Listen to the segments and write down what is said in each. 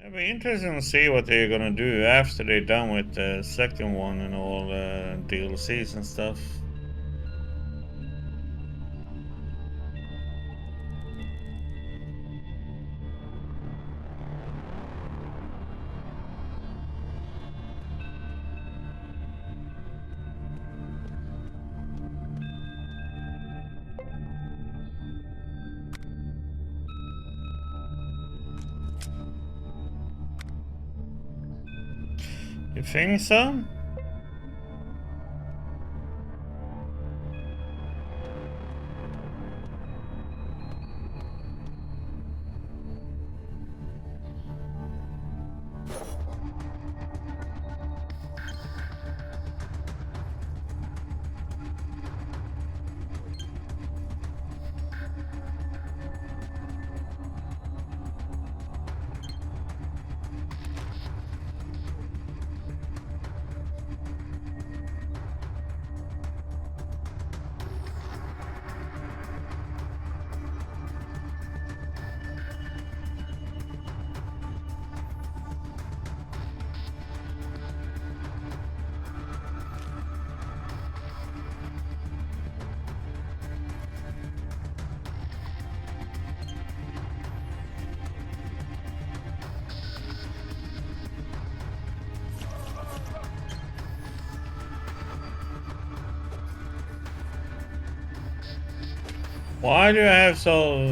It'll be interesting to see what they're gonna do after they're done with the second one and all DLCs and stuff. You think so? Why do I have so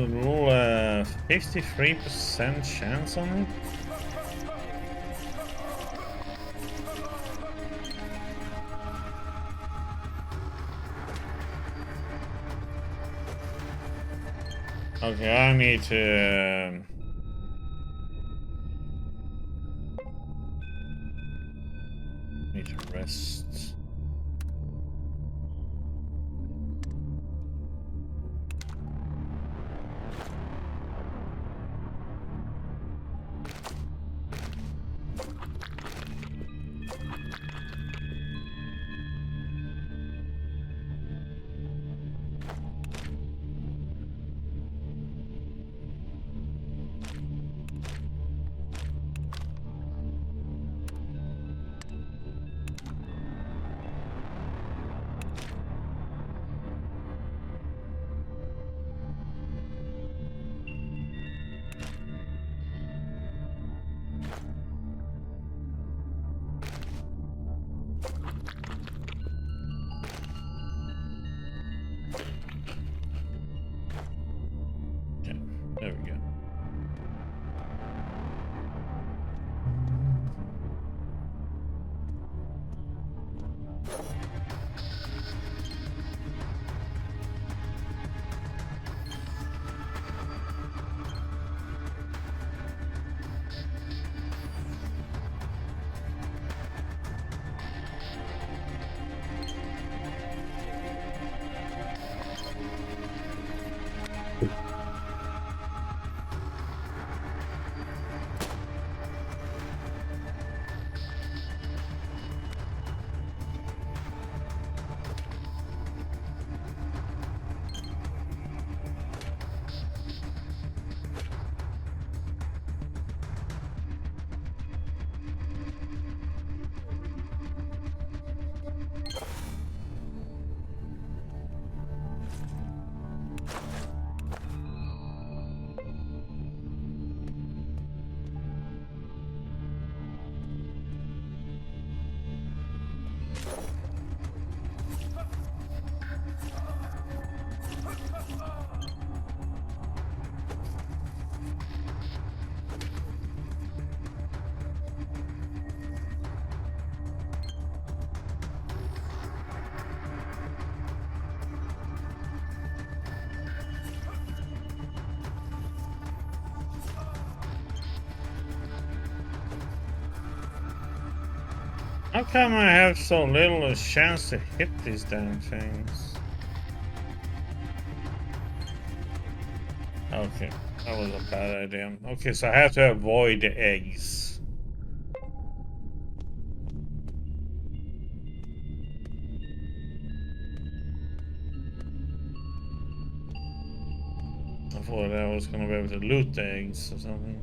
53% chance on it? Okay, I need to rest. There we go. How come I have so little a chance to hit these damn things? Okay, that was a bad idea. Okay, so I have to avoid the eggs. I thought I was gonna be able to loot the eggs or something.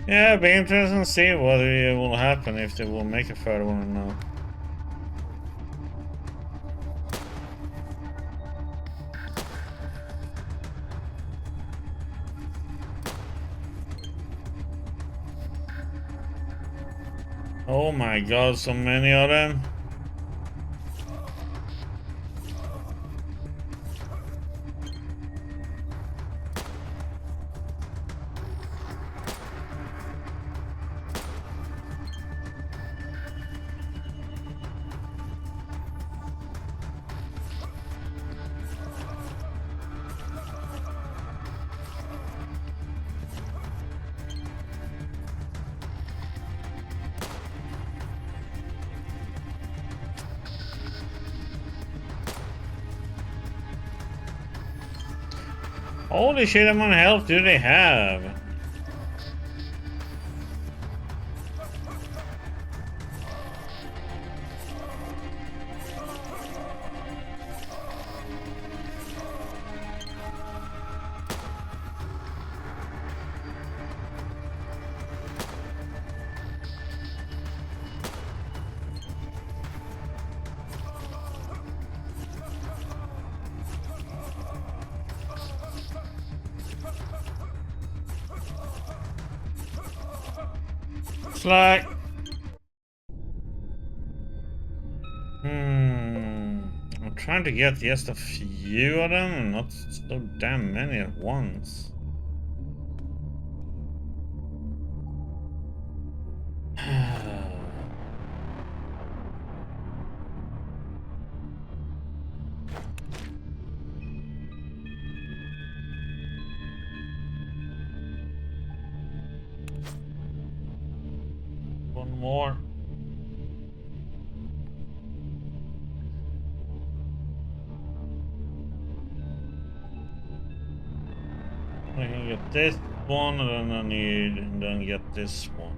Yeah, it'll be interesting to see what will happen if they will make a third one or not. Oh my god, so many of them. Holy shit, how much health do they have? It's like... I'm trying to get just a few of them and not so damn many at once. One more. I can get this one and then I need and then get this one.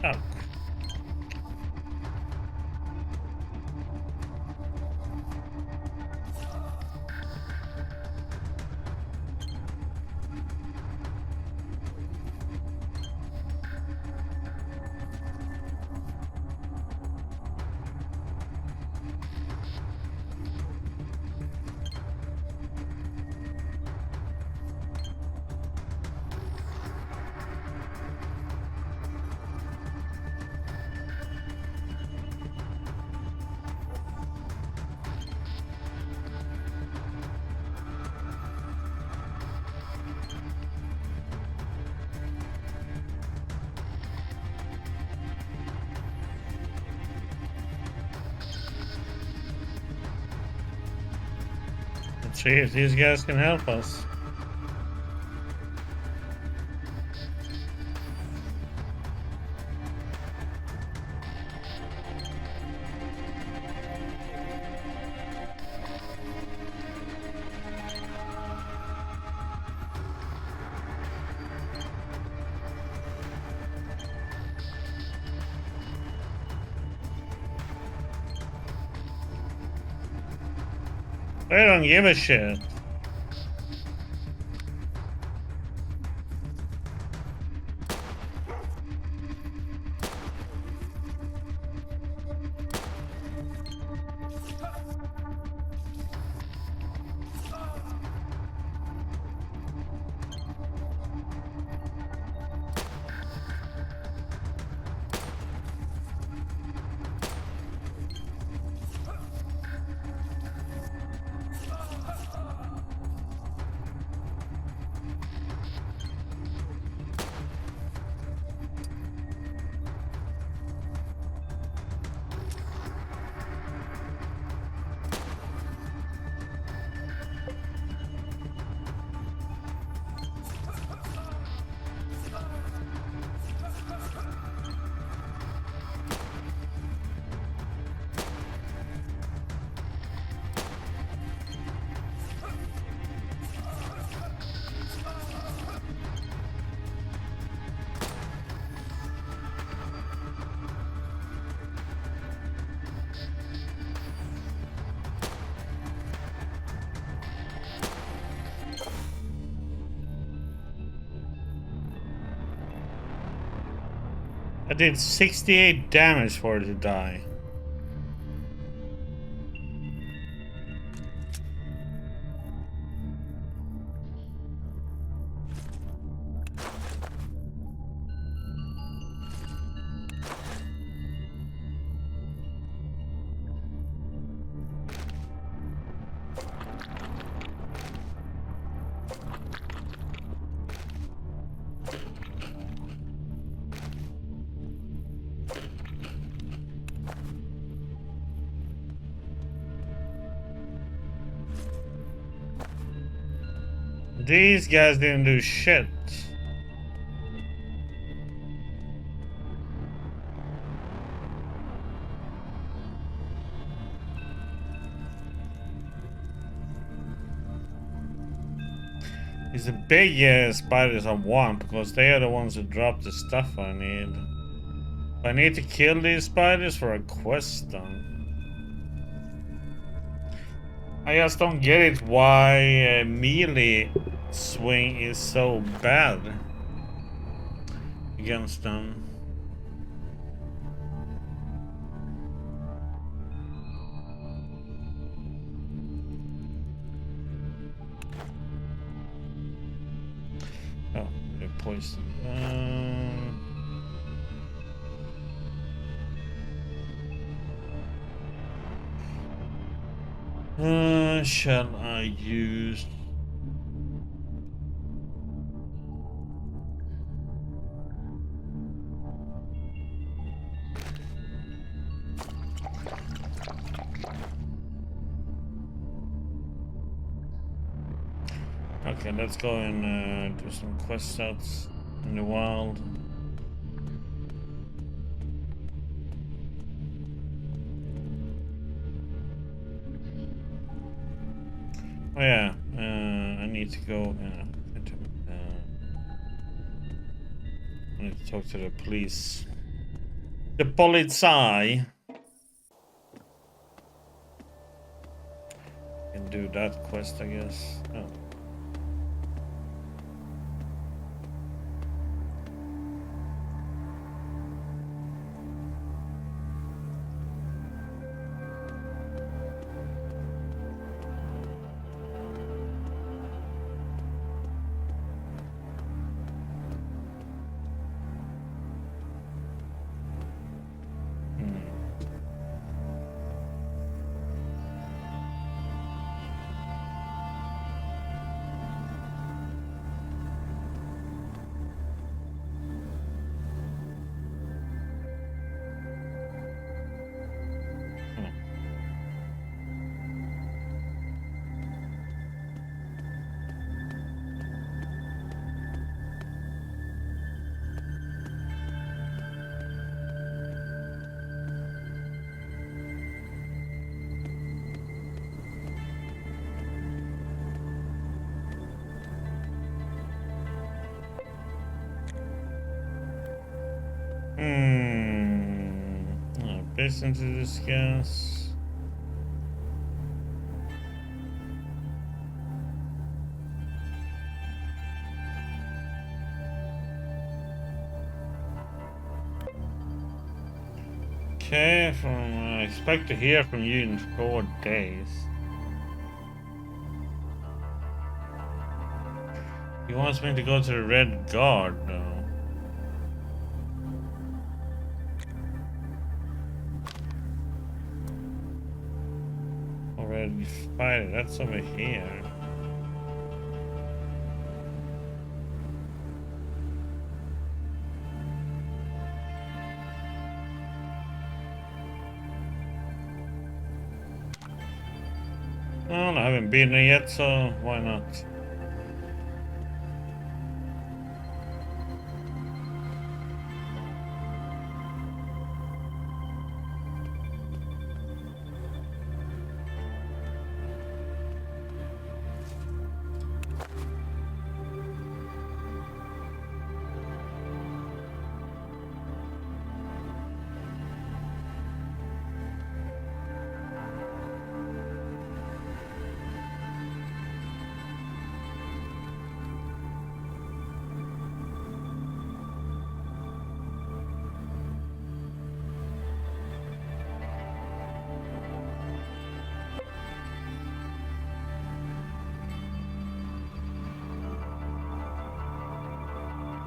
Oh. Let's see if these guys can help us. They don't give a shit. I did 68 damage for it to die. These guys didn't do shit. It's the big spiders I want, because they are the ones who drop the stuff I need. I need to kill these spiders for a quest done. I just don't get it why melee swing is so bad against them. Oh, they're poisoned. Shall I use... Okay, let's go and do some quests out in the wild. Oh yeah, I need to go. I need to talk to the police. The Polizei. Can do that quest, I guess. Oh. Listen to this gas. Okay, expect to hear from you in 4 days. He wants me to go to the Red Guard, though. Already fighting. That's over here. Well, I haven't been there yet, so why not?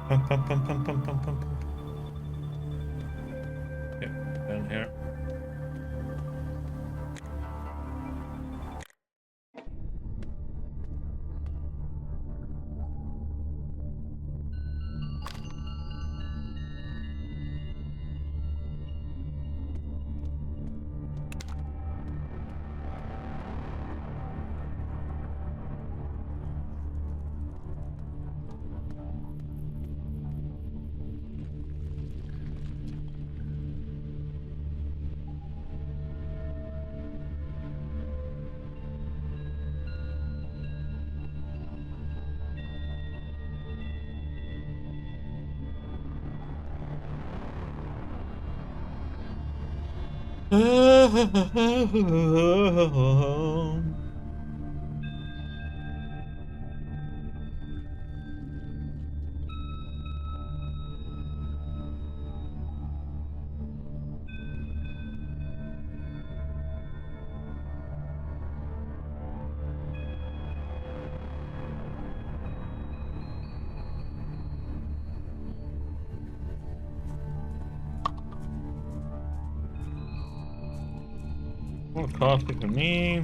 Pum, pum, pum, pum, pum, pum, pum, pum. Yep, down here. More coffee for me.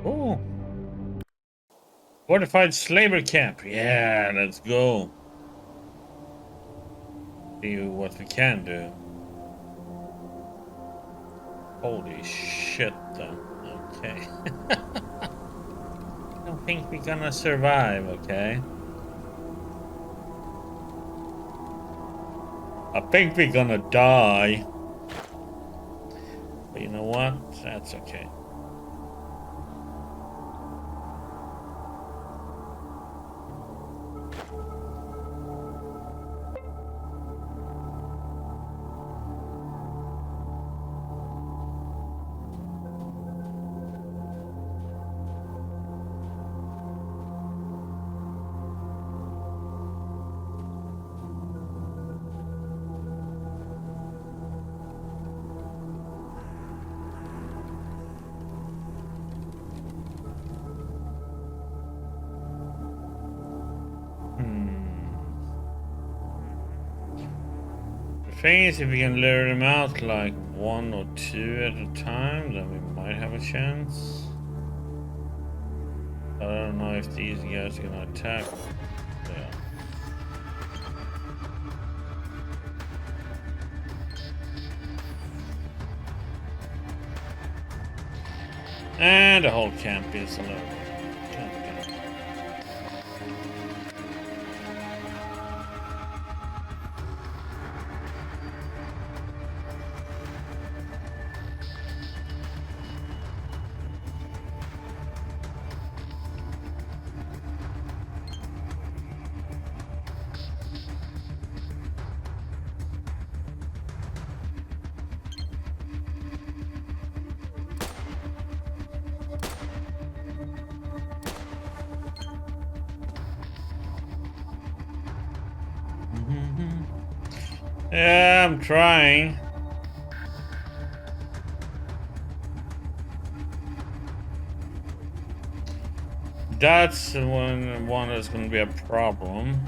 Oh. Fortified slaver camp. Yeah, let's go. See what we can do. Holy shit, though. Okay. I don't think we're gonna survive, okay? I think we're gonna die. But you know what? That's okay. Thing is, if we can lure them out like 1 or 2 at a time, then we might have a chance. But I don't know if these guys are gonna attack. Yeah. And the whole camp is alone. Yeah, I'm trying. That's the one that's going to be a problem.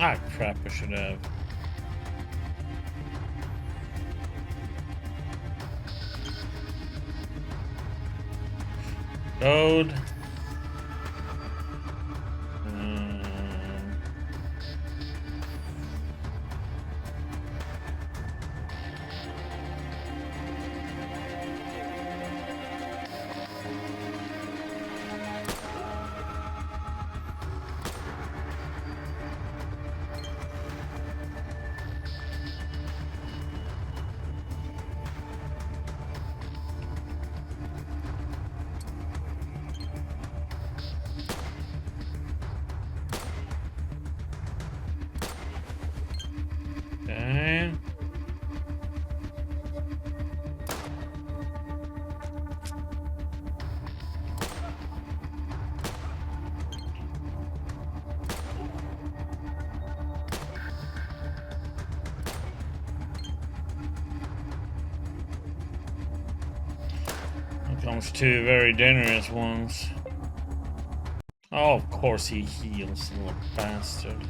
Ah, crap, I should have. Load. Okay. Here comes two very dangerous ones. Oh, of course he heals, little bastard.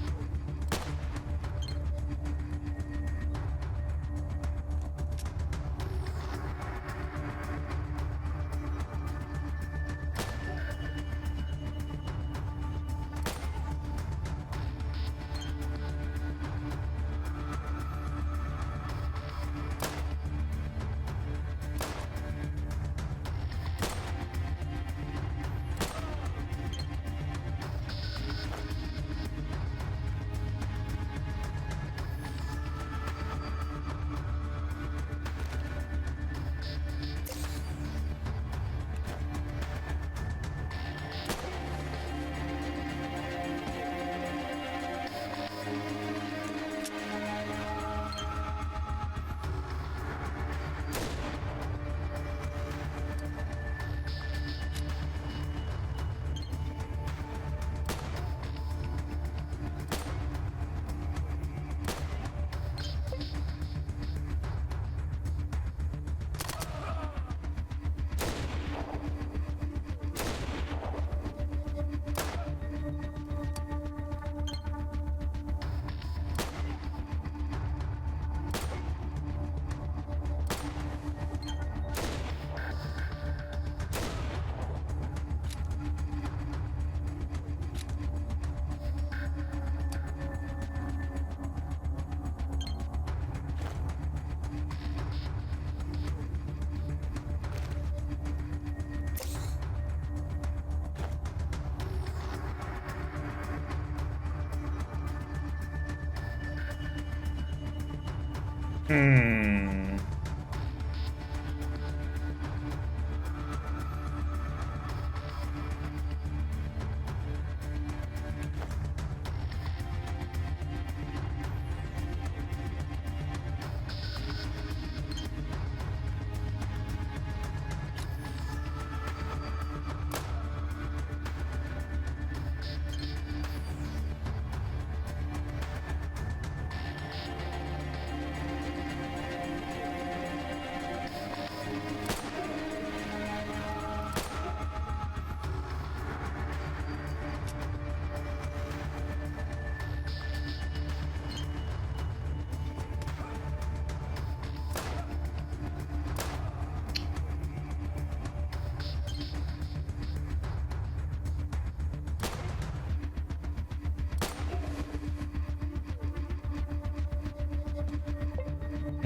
Hmm.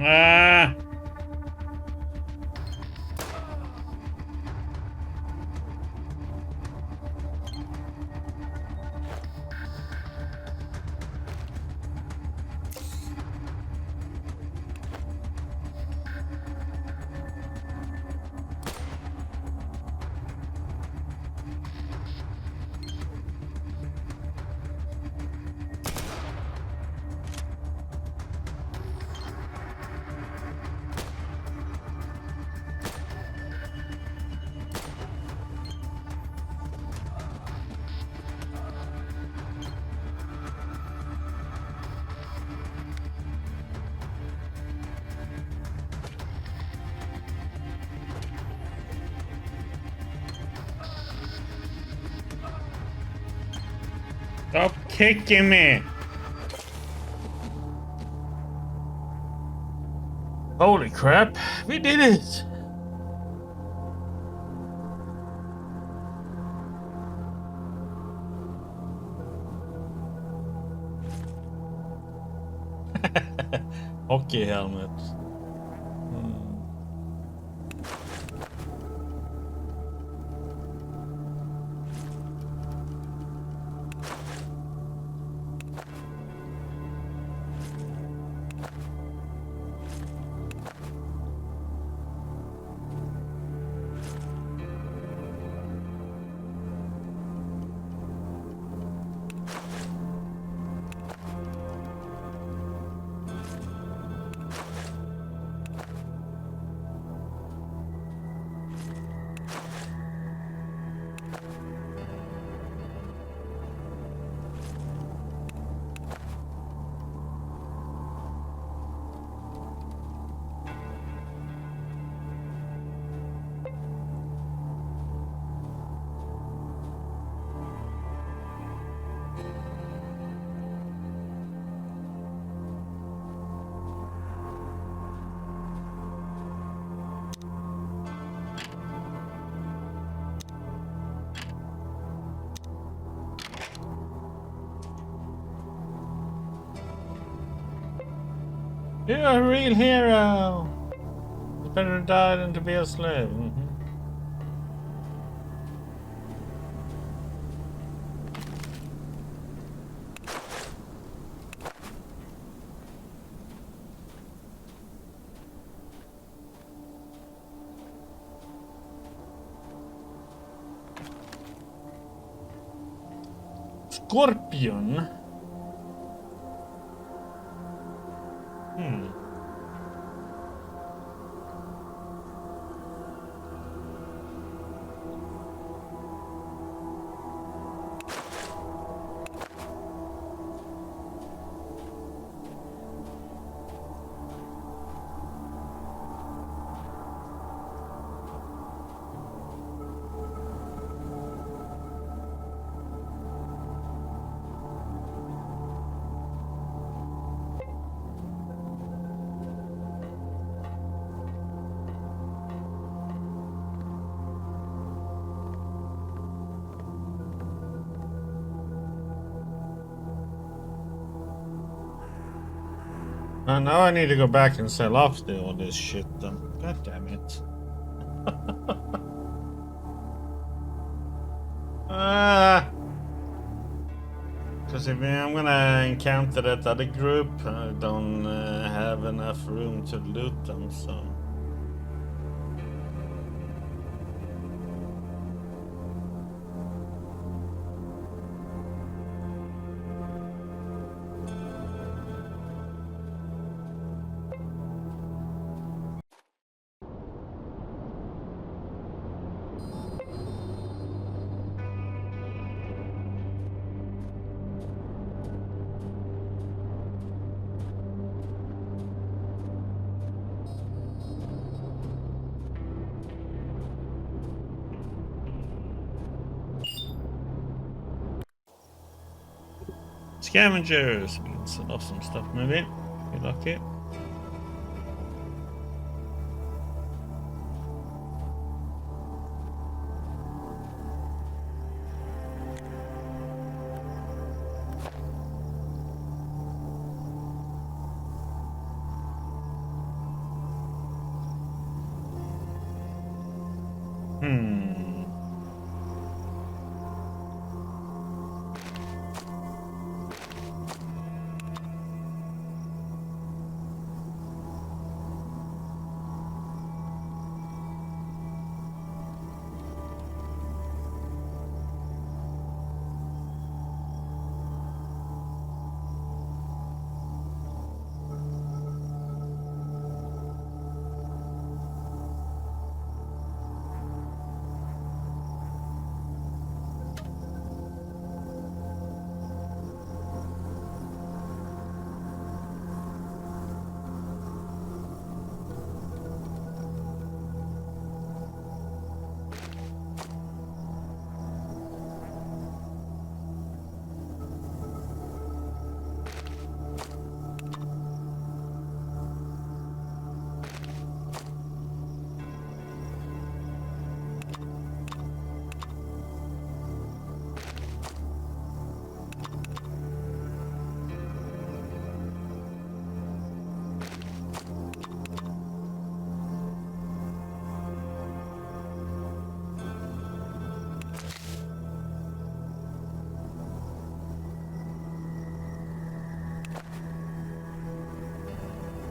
Ah! Stop kicking me! Holy crap, we did it! Hockey helmet. You're a real hero! It's better to die than to be a slave. Scorpion? Now I need to go back and sell off all this shit then. God damn it. Because if I'm gonna encounter that other group, I don't have enough room to loot them, so... Scavengers! We can sell off some stuff maybe. Be lucky. Hmm.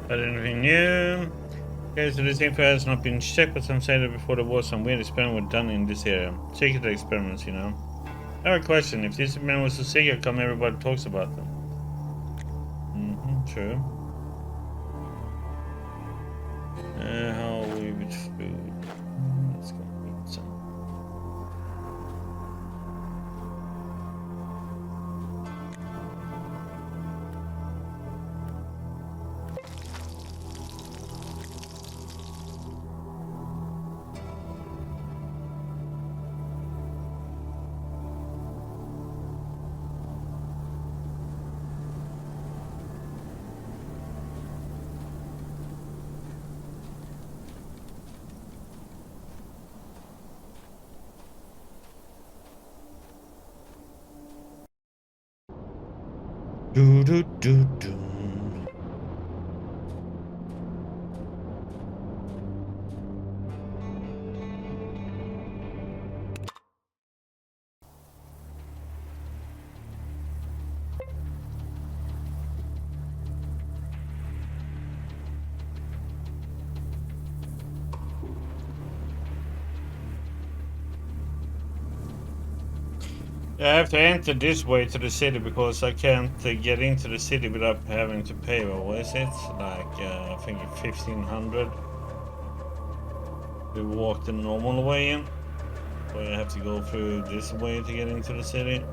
But anything new? Okay, so this info has not been checked, but some say that before the war some weird experiments were done in this area. Secret experiments, you know. I have a question. If this experiment was so secret, how come everybody talks about them? True. How are we with food? Let's go eat some. Do do do do. I have to enter this way to the city because I can't get into the city without having to pay. Well, what is it? Like, I think 1500. We walk the normal way in. So I have to go through this way to get into the city.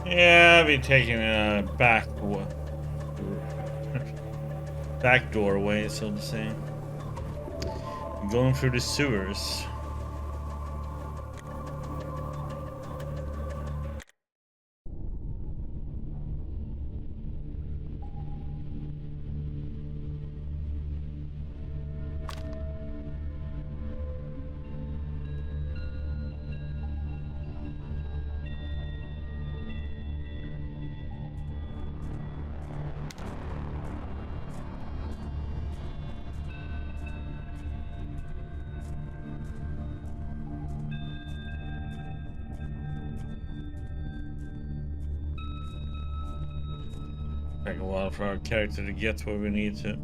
Yeah, we're taking a back doorway, so to say. Going through the sewers. Take a while for our character to get where we need to.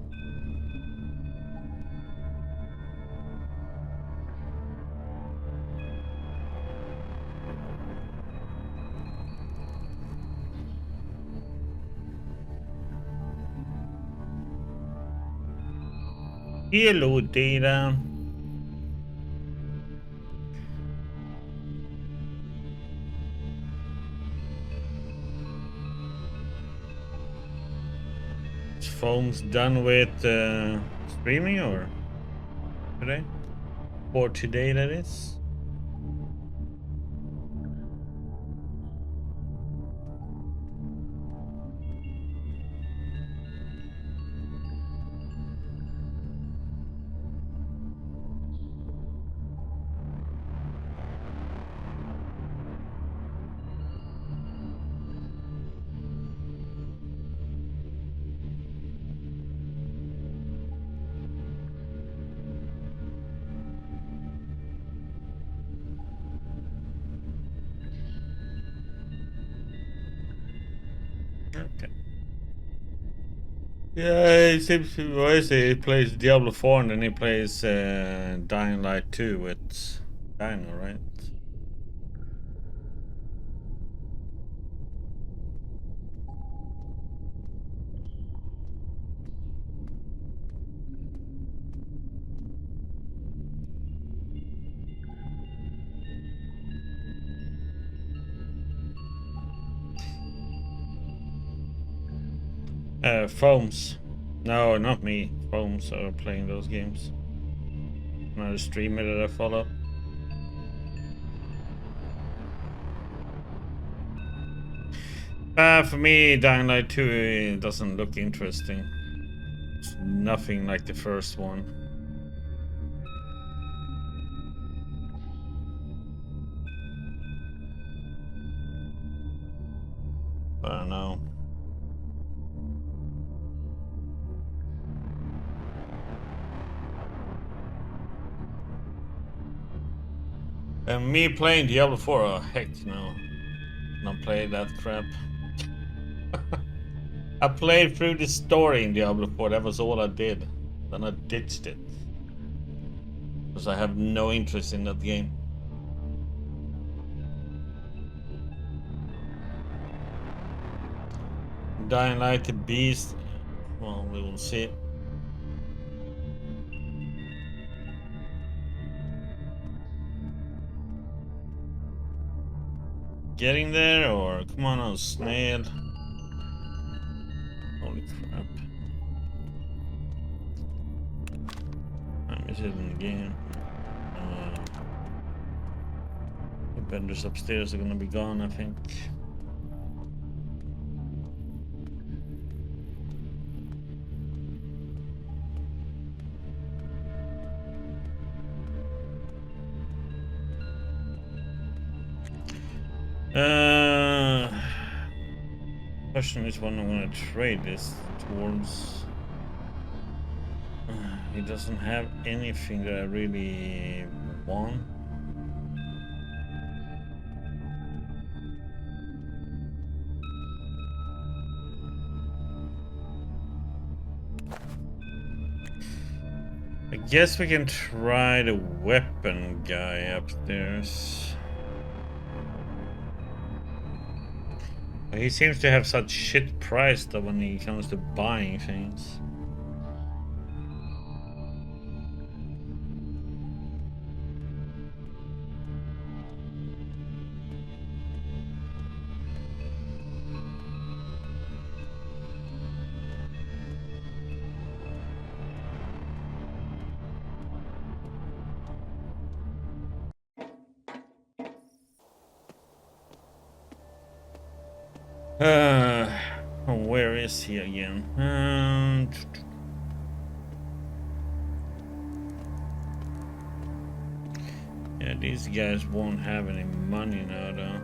Hello, Data. Is Phone's done with streaming or today? For today, that is. Okay. Yeah, it seems to he plays Diablo 4 and then he plays Dying Light 2 with Dino, right? Foams. No, not me. Foams are playing those games. Another streamer that I follow. For me, Dying Light 2 doesn't look interesting. It's nothing like the first one. I don't know. And me playing Diablo 4, oh heck no. Not play that crap. I played through the story in Diablo 4, that was all I did. Then I ditched it. Because I have no interest in that game. Dying Light the Beast. Well, we will see. Getting there, or come on, oh, snail. Holy crap. I miss it in the game. The benders upstairs are gonna be gone, I think. Question is what I'm gonna trade this towards. He doesn't have anything that I really want. I guess we can try the weapon guy upstairs. He seems to have such shit price though when it comes to buying things. Where is he again? Yeah, these guys won't have any money now, though.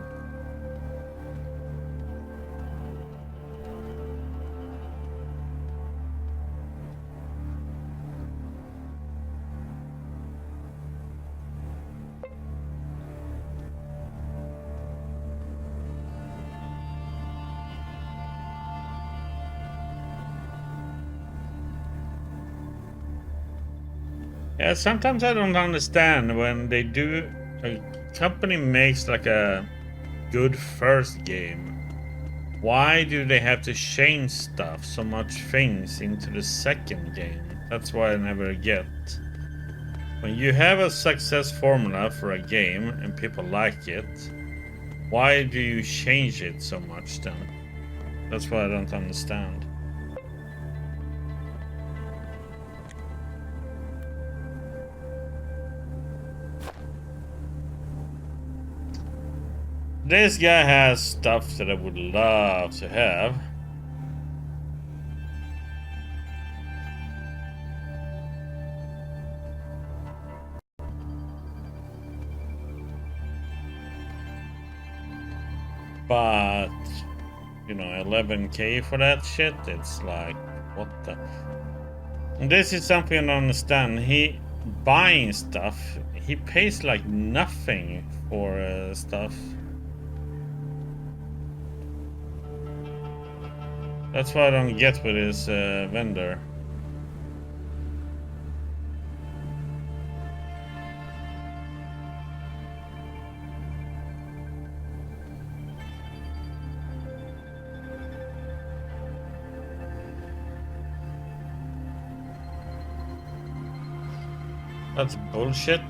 Yeah, sometimes I don't understand when they do. A company makes like a good first game. Why do they have to change stuff, so much things, into the second game? That's what I never get. When you have a success formula for a game and people like it, why do you change it so much then? That's what I don't understand. This guy has stuff that I would love to have. But, you know, 11k for that shit, it's like, what the... And this is something I don't understand. He buying stuff, he pays like nothing for stuff. That's what I don't get with his vendor. That's bullshit.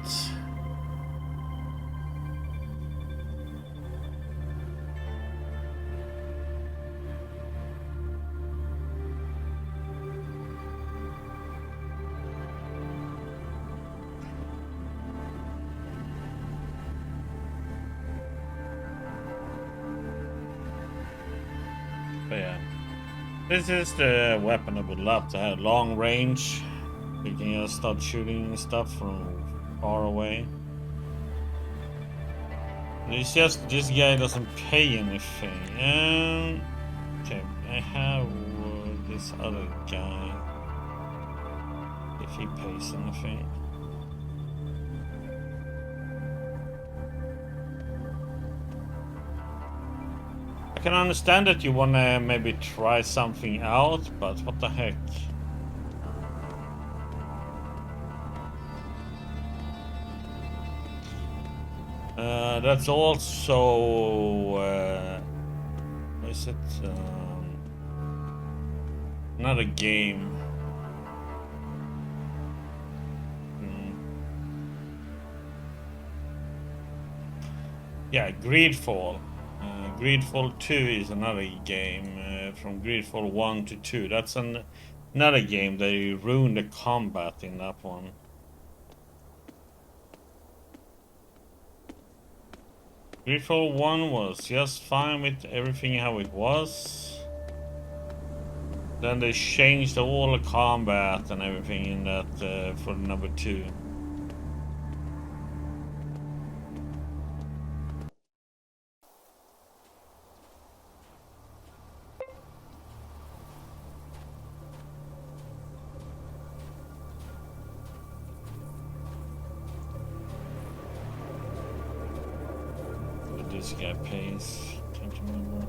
But yeah. This is the weapon I would love to have. Long range. You can just start shooting stuff from far away. It's just this guy doesn't pay anything. Okay, I have this other guy. If he pays anything. I can understand that you wanna maybe try something out, but what the heck? That's also is it not a game? Yeah, Greedfall. Greedfall 2 is another game from Greedfall 1 to 2. That's another game. They ruined the combat in that one. Greedfall 1 was just fine with everything how it was. Then they changed all the combat and everything in that for number 2. This guy pays. Can't remember.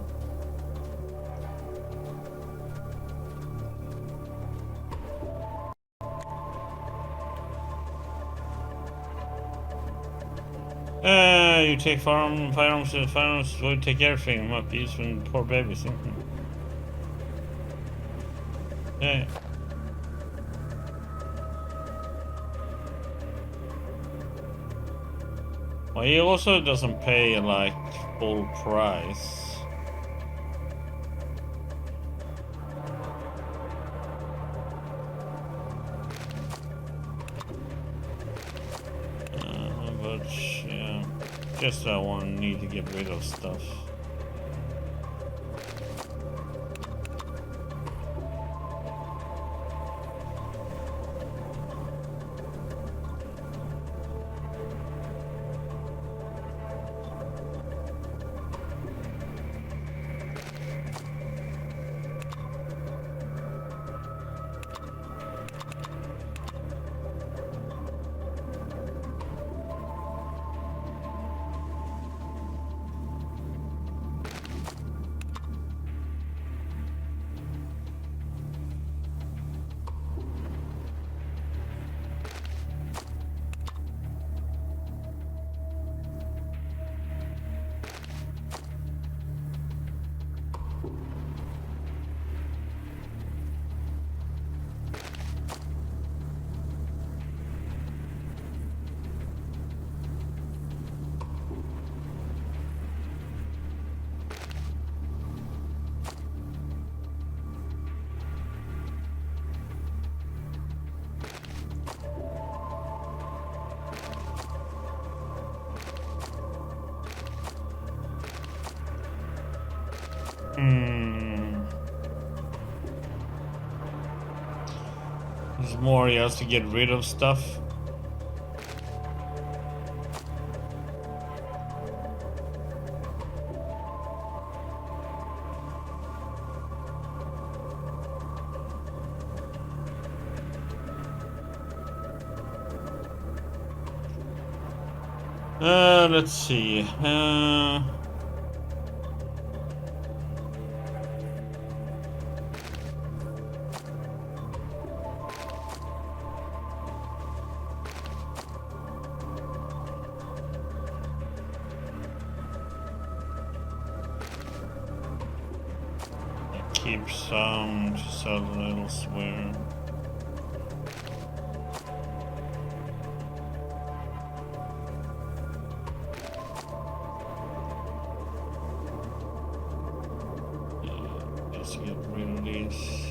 You take firearms, will take everything. Might be used when poor babies. Yeah. Well, he also doesn't pay like full price. But yeah, just I need to get rid of stuff. There's more he has to get rid of stuff. Let's see. keep some just so that it'll swear. Just get rid of these.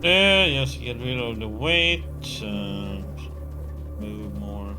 There, just get rid of the weight and move more.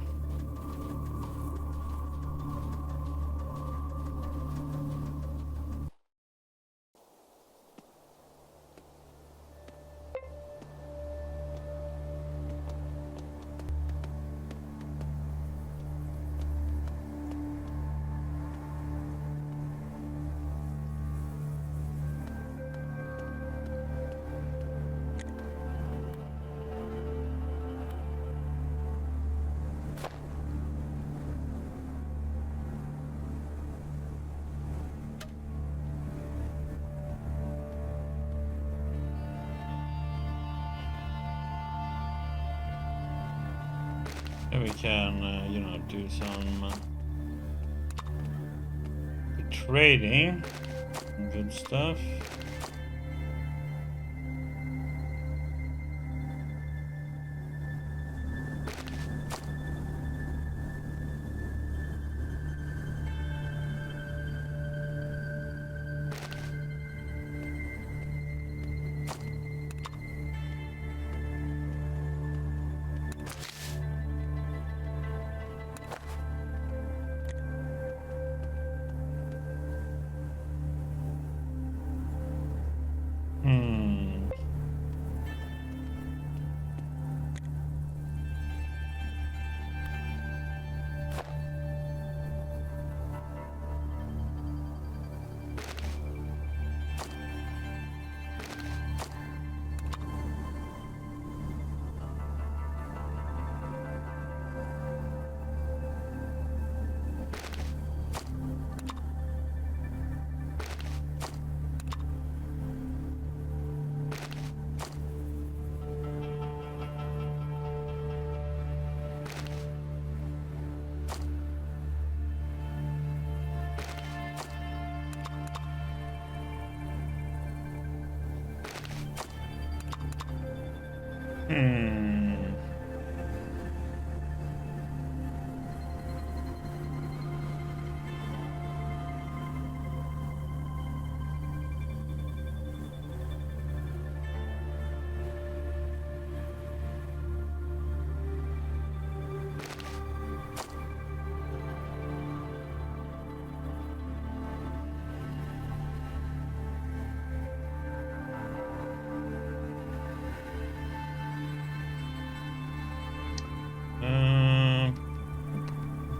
And we can, you know, do some trading. Good stuff.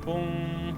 Boom.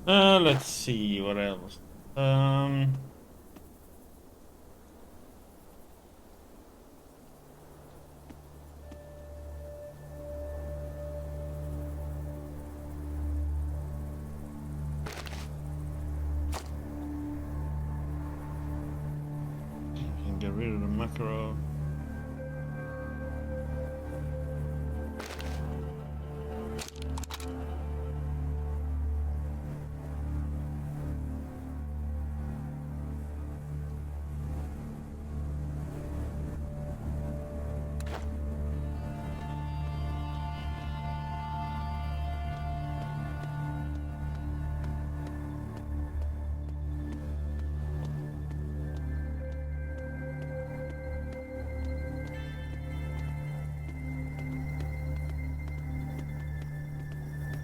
Let's see what else. Can get rid of the macro.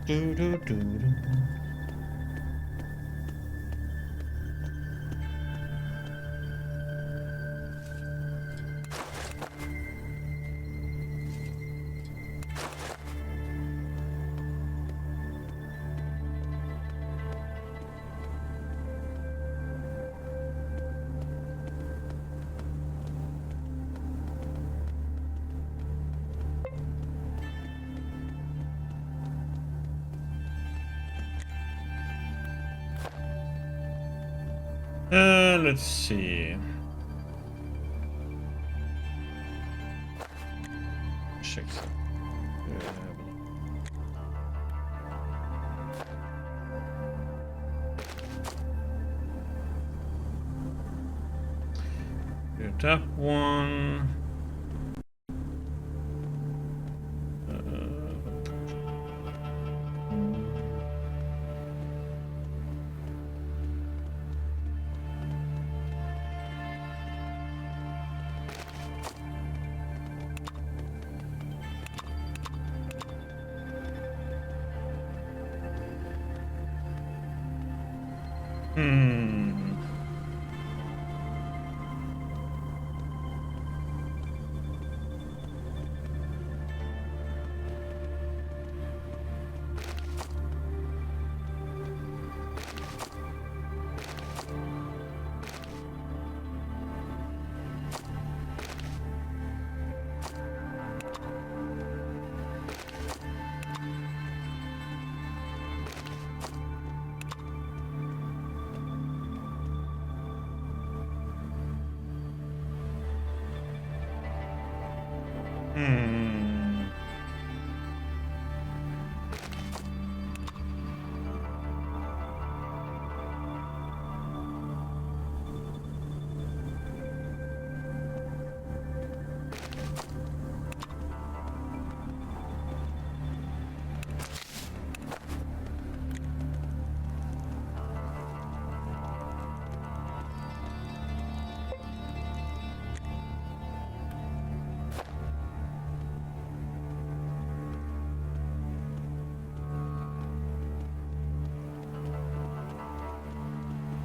Do, do, do, do. Let's see. Check. Do that one. Hmm. Hmm.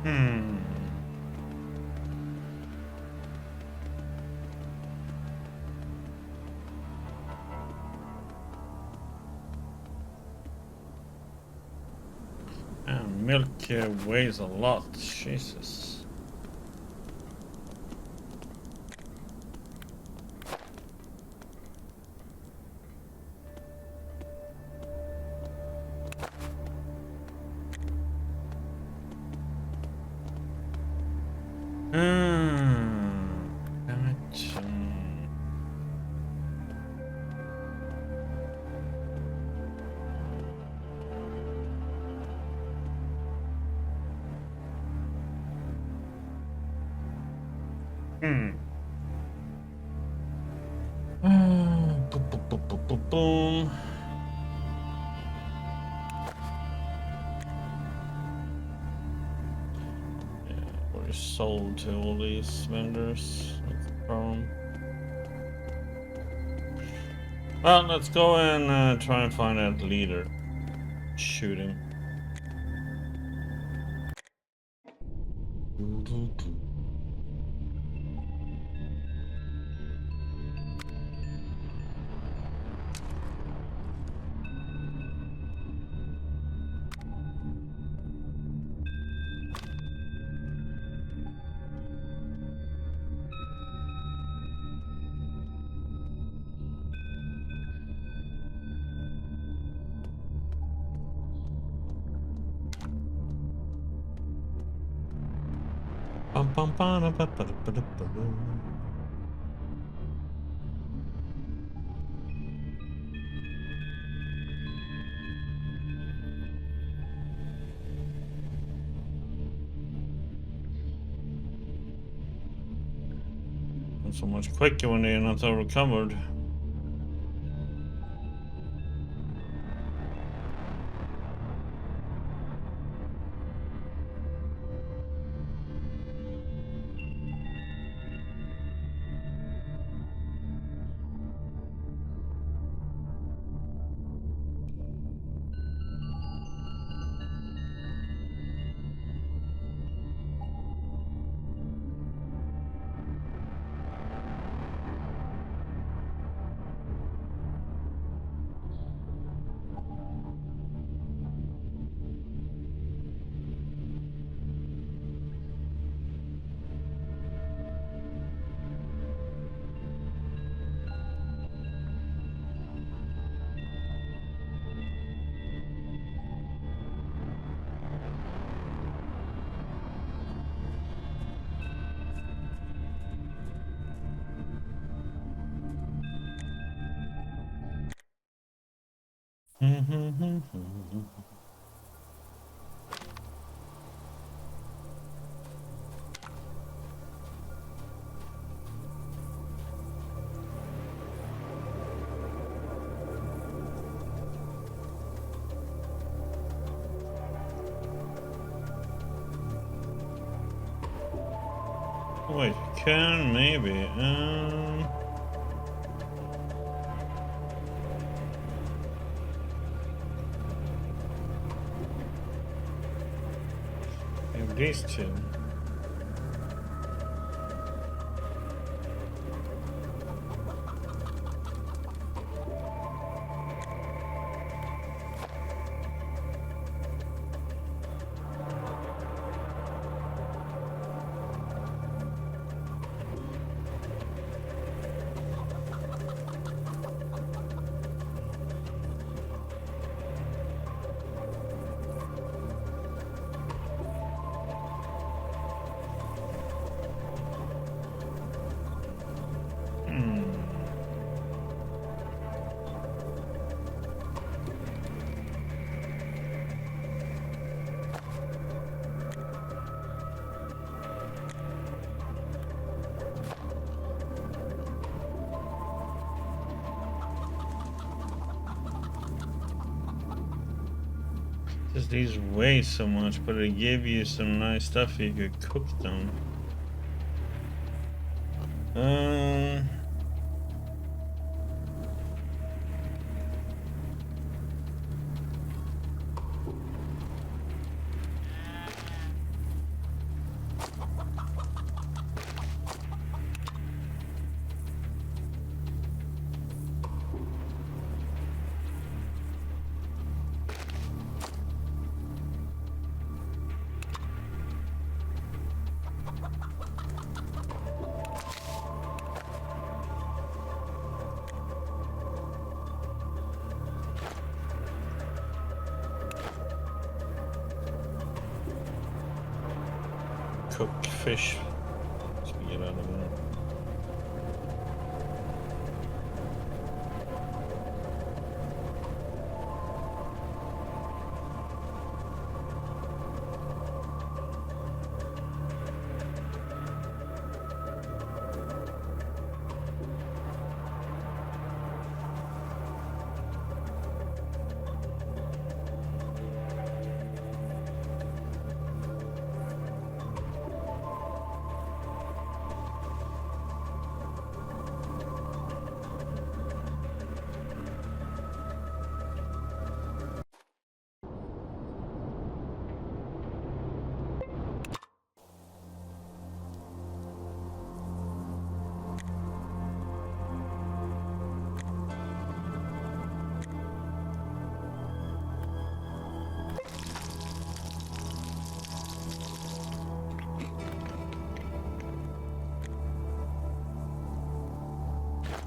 Hmm. And milk weighs a lot. Jesus. Damn it. Hmm. Boom, boom, boom, boom, boom, boom. We're sold to all these vendors. That's the problem. Well, let's go and try and find that leader. Shoot him. Bum, bum, ba, da, ba, ba, da, ba, da, ba, da. Not so much quicker when they're not recovered. Wait, can maybe. Maybe these two. Just these weigh so much, but it gave you some nice stuff you could cook them. Cooked fish. Let's get out of there.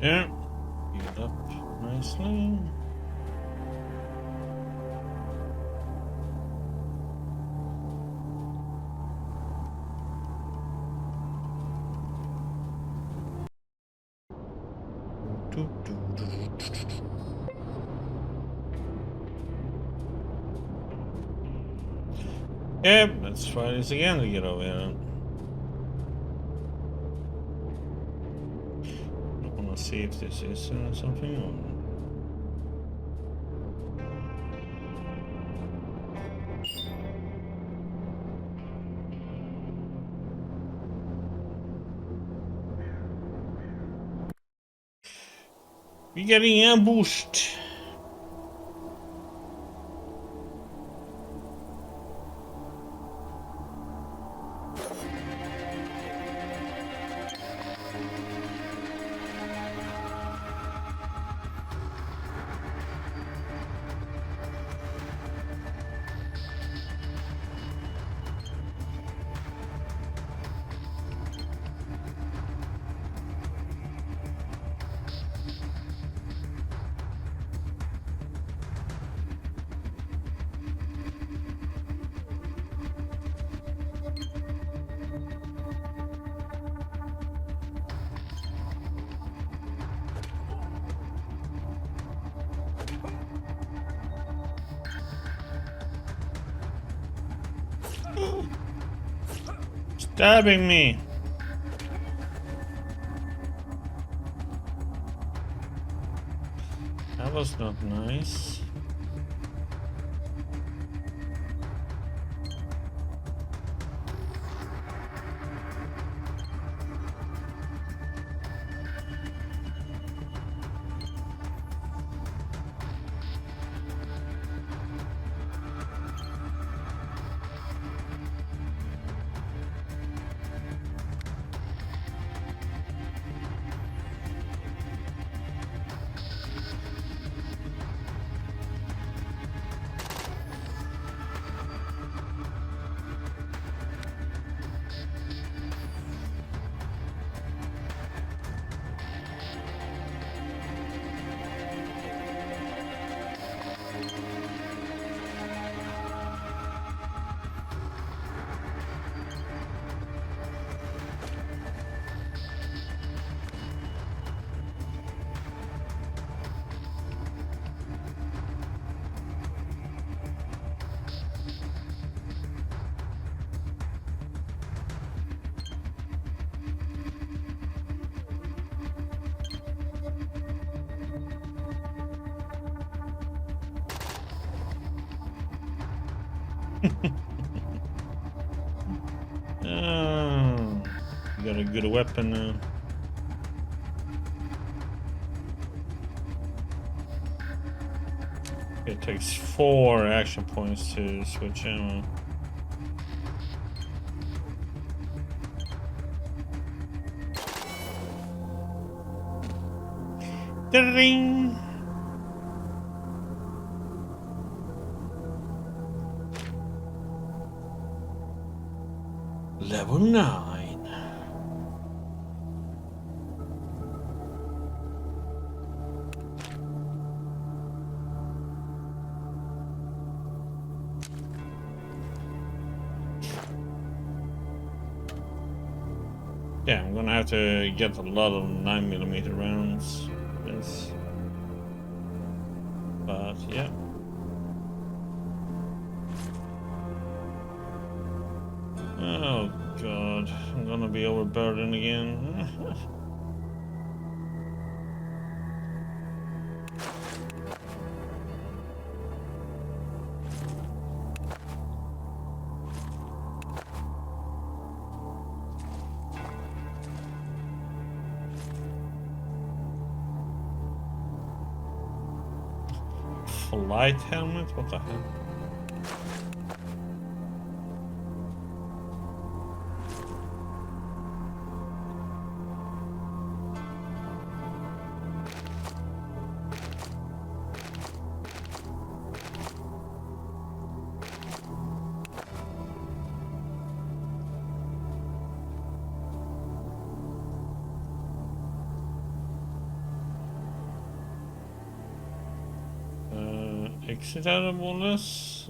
Yeah, healed up nicely. Yep, let's try this again to get over here. I want to see if this is something or... We're getting ambushed. stabbing me. That was not nice. Oh, got a good weapon now. It takes 4 action points to switch ammo. Ding! Level 9. Yeah, I'm gonna have to get a lot of 9mm rounds. Yes. But yeah. Oh god, I'm gonna be overburdened again. Flight helmet? What the hell? Exit out of bonus.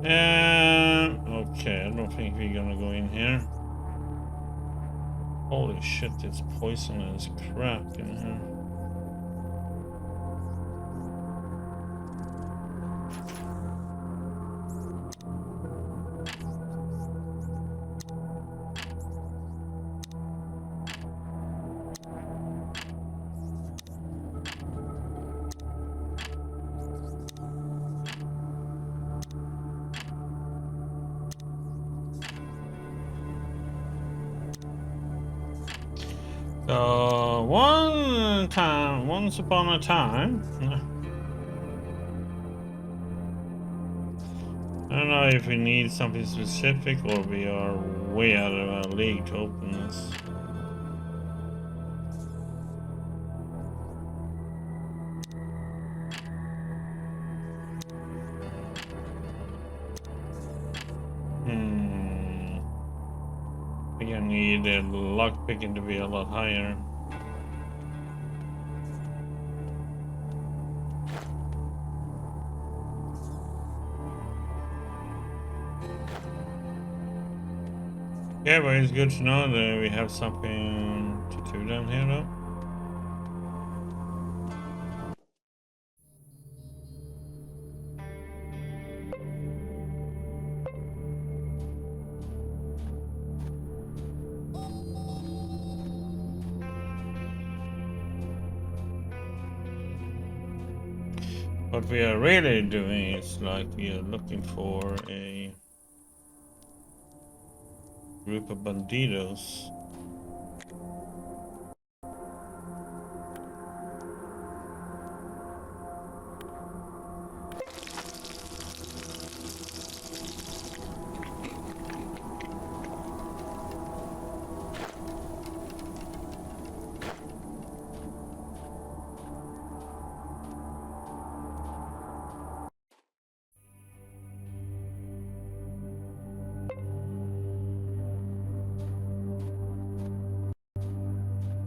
Okay, I don't think we're gonna go in here. Holy shit, it's poisonous crap in here. So, once upon a time, I don't know if we need something specific or we are way out of our league to open this. I think I need the lock picking to be a lot higher. Yeah, but it's good to know that we have something to do down here though. What we are really doing is like we are looking for a group of bandidos.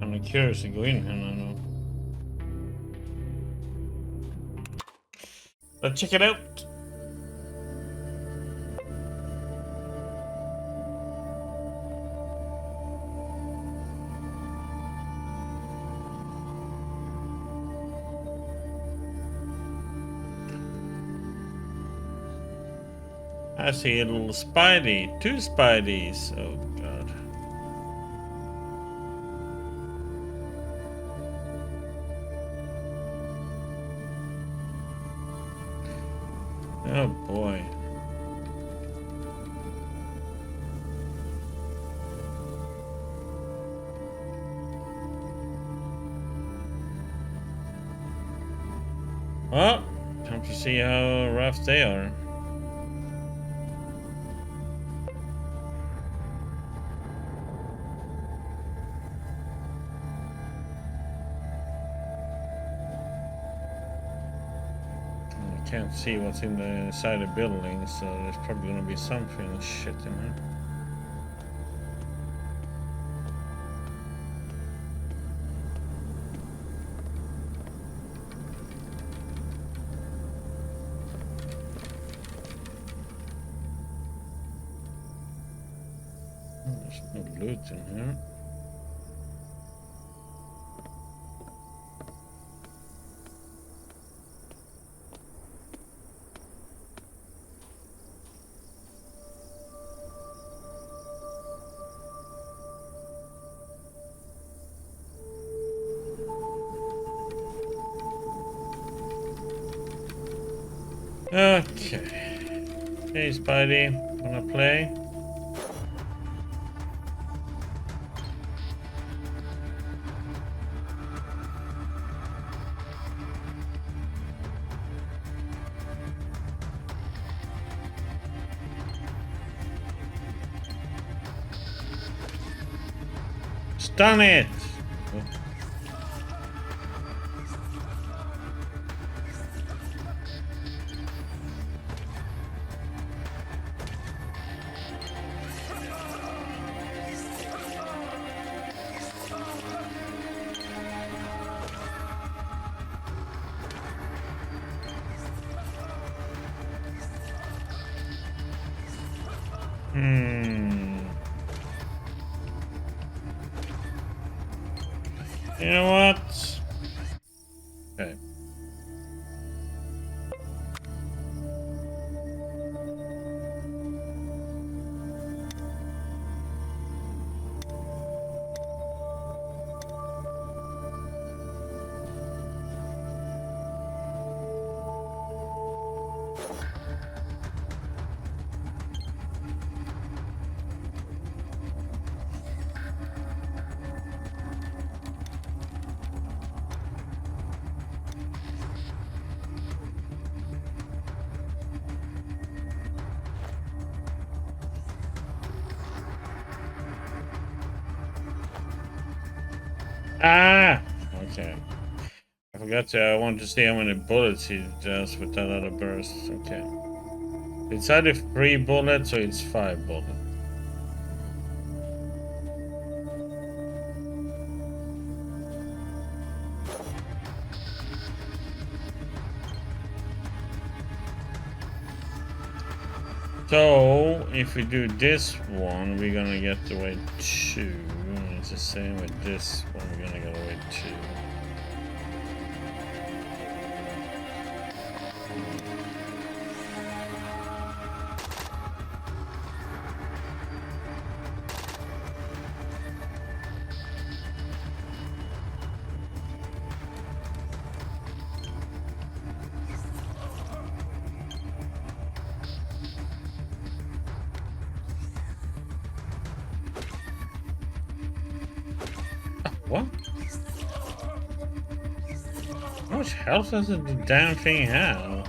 I'm curious to go in here now. Let's check it out. I see a little Spidey. 2 Spideys. Oh god. Oh boy. Well, time to see how rough they are. Can't see what's in the side of the building, so there's probably gonna be something shit in there. There's no loot in here. Okay. Hey, Spidey, wanna play? Stun it! Hmm. You know what? Okay. Ah! Okay. I forgot to, I wanted to see how many bullets he does with that other burst. Okay. It's either 3 bullets or it's 5 bullets. So, if we do this one, we're gonna get to weight 2. It's the same with this one, we're gonna get to weight 2. What? How much health does the damn thing have?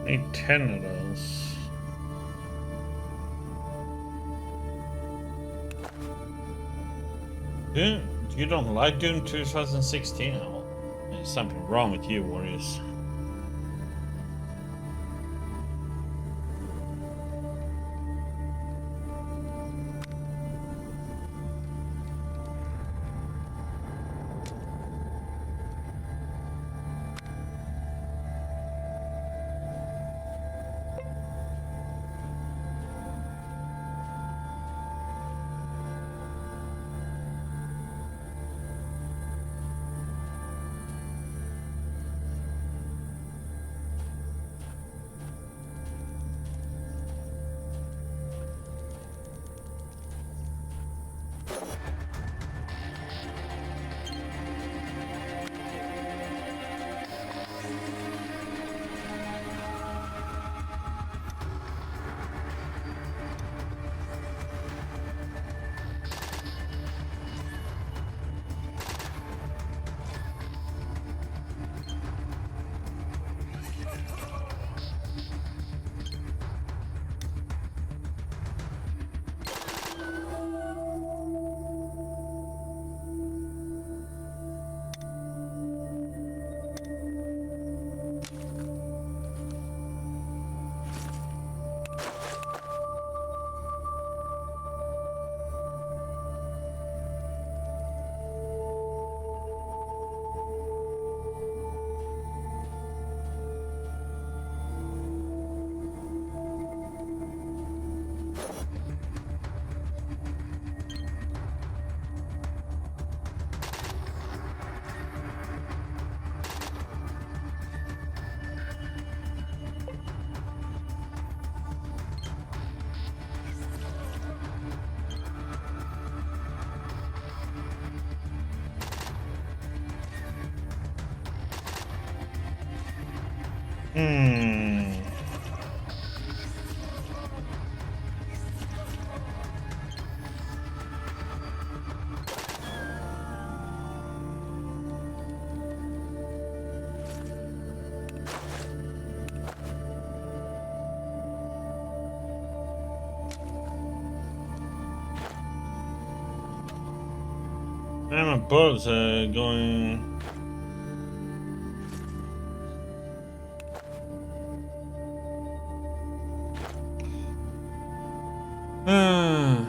Need 10 of those. You don't like Doom 2016? Oh, there's something wrong with you, Warriors. Hmm. And my bullets are going. Hmm.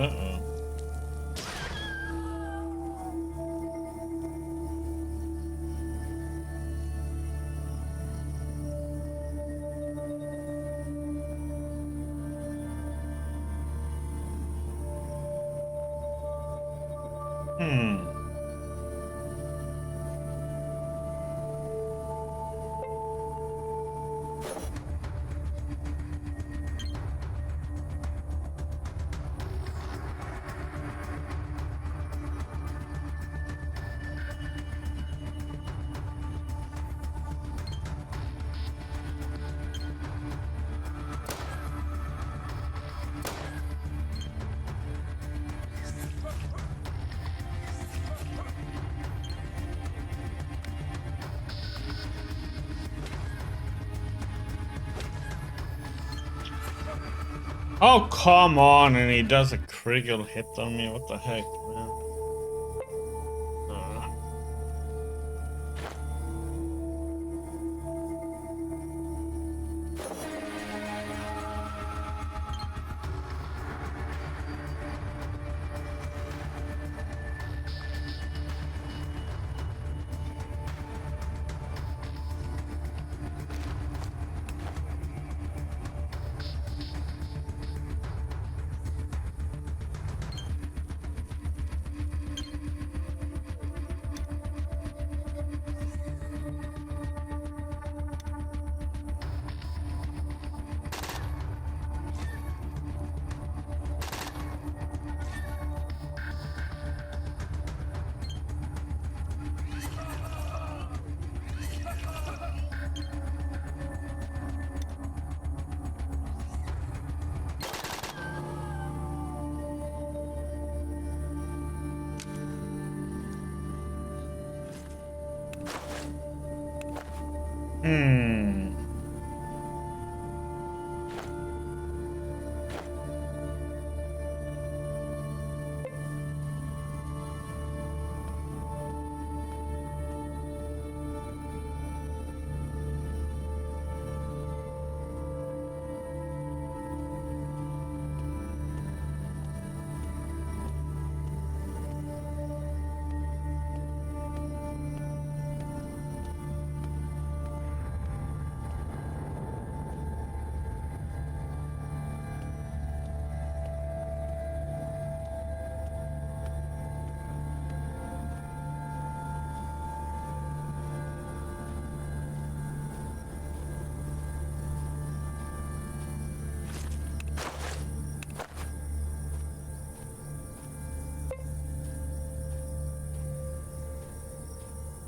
Uh-oh. Hmm. Oh, come on, and he does a critical hit on me. What the heck, man? Hmm.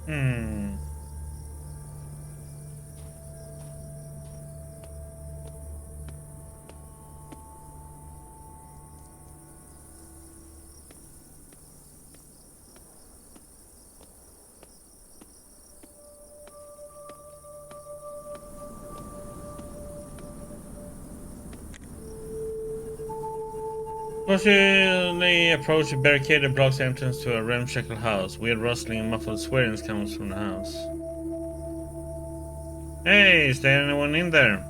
Hmm. Cautiously approach a barricaded blocks entrance to a ramshackle house. Weird rustling and muffled swearing comes from the house. Hey, is there anyone in there?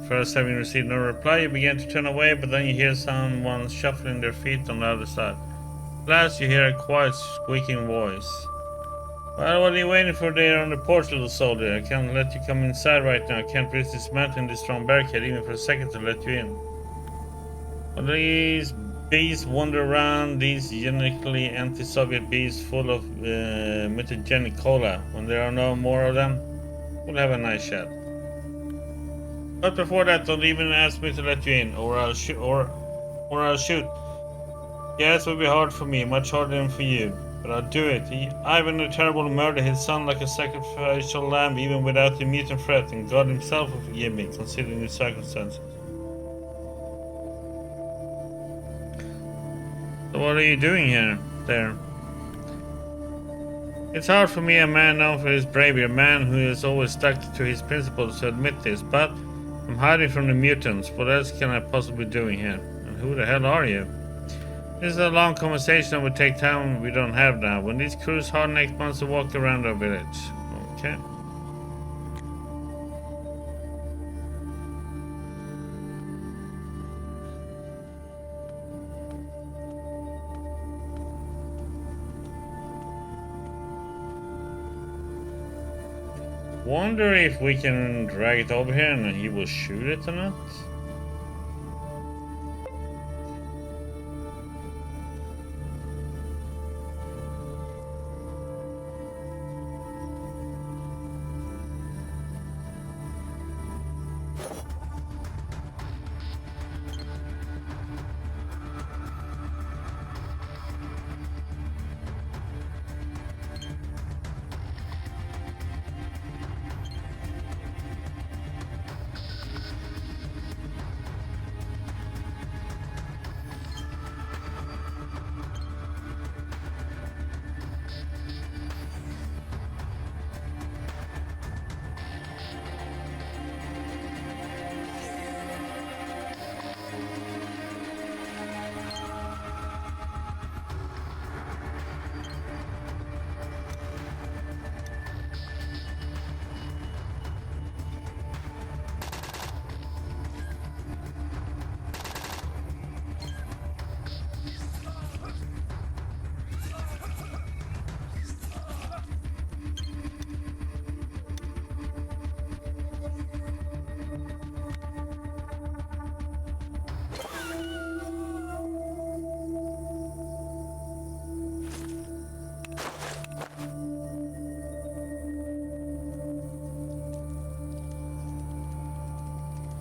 First, having received no reply, you begin to turn away, but then you hear someone shuffling their feet on the other side. Last, you hear a quiet, squeaking voice. Well, what are you waiting for there on the porch, little soldier? I can't let you come inside right now. I can't risk dismantling this strong barricade even for a second to let you in. Well, these bees wander around, these genetically anti-Soviet bees full of mutagenic cola. When there are no more of them, we'll have a nice chat. But before that, don't even ask me to let you in, or I'll shoot. Or I'll shoot. Yes, it will be hard for me, much harder than for you. But I'll do it. Ivan the Terrible murdered his son like a sacrificial lamb, even without the mutant threat, and God himself will forgive me, considering the circumstances. So what are you doing here? There. It's hard for me, a man known for his bravery, a man who has always stuck to his principles, to admit this, but I'm hiding from the mutants. What else can I possibly be doing here? And who the hell are you? This is a long conversation that would take time we don't have now. When these crews hard-necked months to walk around our village. Okay. Wonder if we can drag it over here and he will shoot it or not.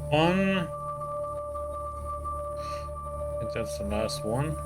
One. I think that's the last one.